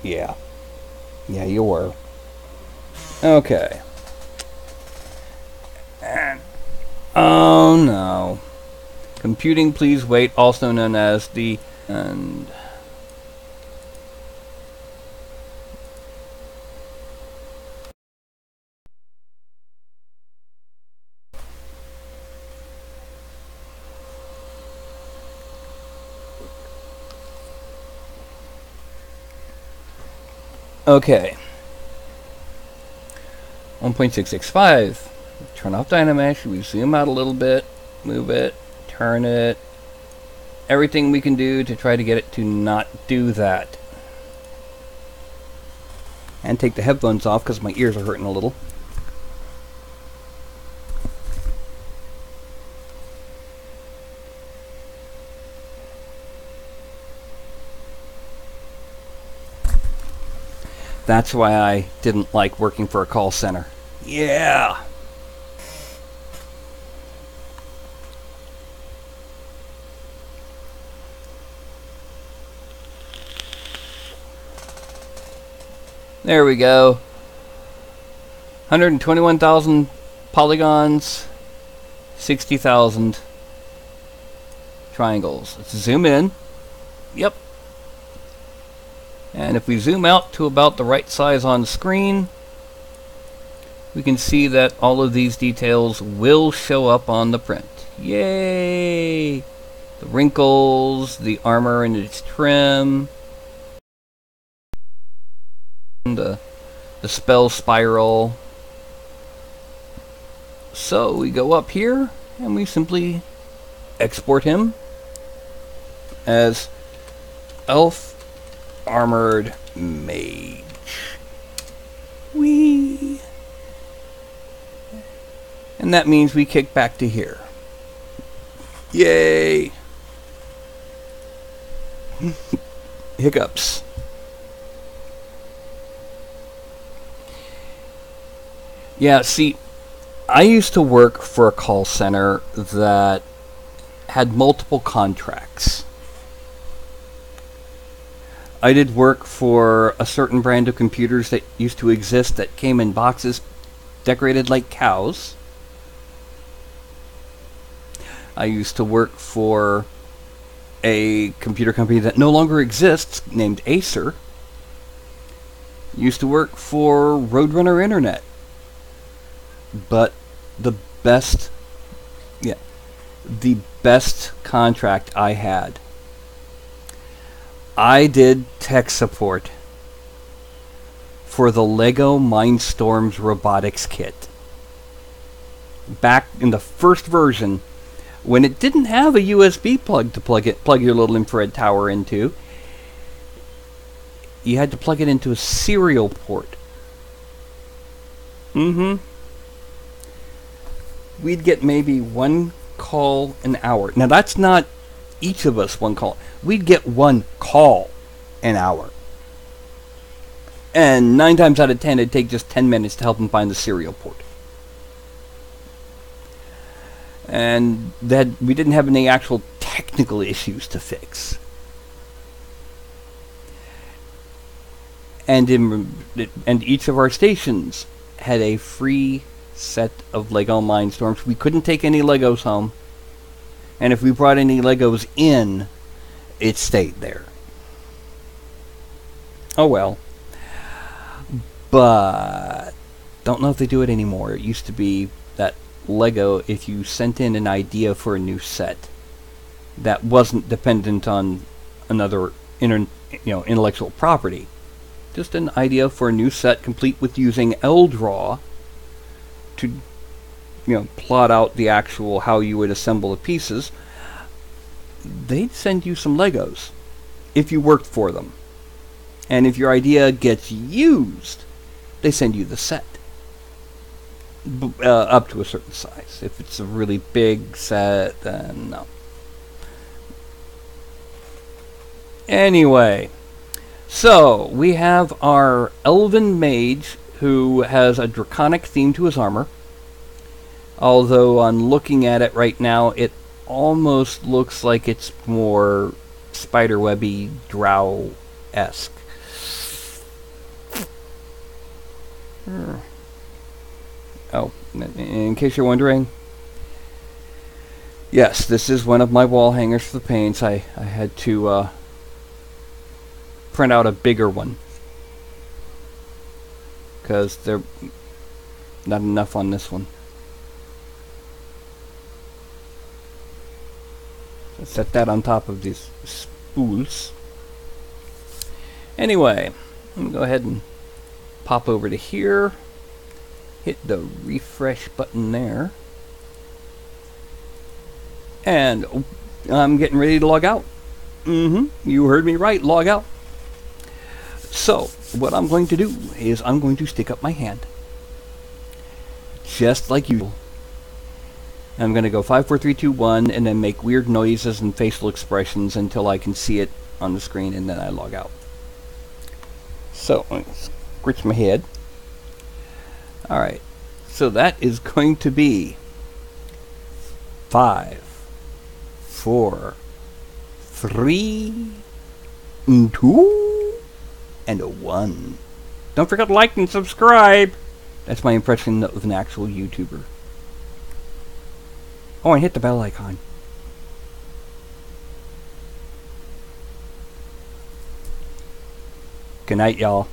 Yeah. Yeah, you were. Okay. And oh no. Computing, please wait, also known as the and okay. 1.665. Turn off Dynamesh, we zoom out a little bit. move it, turn it, everything we can do to try to get it to not do that. And take the headphones off because my ears are hurting a little. That's why I didn't like working for a call center. Yeah! There we go. 121,000 polygons, 60,000 triangles. Let's zoom in. Yep. And if we zoom out to about the right size on screen, we can see that all of these details will show up on the print. Yay! The wrinkles, the armor and its trim, the spell spiral. So we go up here and we simply export him as Elf Armored Mage. Whee! And that means we kick back to here. Yay! Hiccups. Yeah, see, I used to work for a call center that had multiple contracts. I did work for a certain brand of computers that used to exist that came in boxes decorated like cows. I used to work for a computer company that no longer exists named Acer. Used to work for Roadrunner Internet. But the best contract I had, I did tech support for the Lego Mindstorms robotics kit. Back in the first version, when it didn't have a USB plug to plug your little infrared tower into, you had to plug it into a serial port. We'd get maybe one call an hour. Now that's not each of us one call. We'd get one call an hour. And 9 times out of 10, it'd take just 10 minutes to help them find the serial port. And that we didn't have any actual technical issues to fix. And each of our stations had a free set of Lego Mindstorms. We couldn't take any Legos home. And if we brought any Legos in, it stayed there. Oh well. But don't know if they do it anymore. It used to be that Lego, if you sent in an idea for a new set that wasn't dependent on another intellectual property, just an idea for a new set complete with using LDraw to plot out the actual how you would assemble the pieces, they'd send you some Legos if you worked for them. And if your idea gets used, they send you the set up to a certain size. If it's a really big set, then no. Anyway, so we have our Elven Mage who has a draconic theme to his armor. Although on looking at it right now, it almost looks like it's more spiderwebby drow-esque. Oh, in case you're wondering, yes, this is one of my wall hangers for the paints. I had to print out a bigger one because they're not enough on this one. So set that on top of these spools. Anyway, I'm going to go ahead and pop over to here. Hit the refresh button there. And I'm getting ready to log out. You heard me right, log out. So, what I'm going to do is I'm going to stick up my hand. Just like usual. I'm going to go 5, 4, 3, 2, 1, and then make weird noises and facial expressions until I can see it on the screen, and then I log out. So, I'm going to scratch my head. Alright, so that is going to be 5, 4, 3, 2, and a 1. Don't forget to like and subscribe. That's my impression of an actual YouTuber. Oh, and hit the bell icon. Good night, y'all.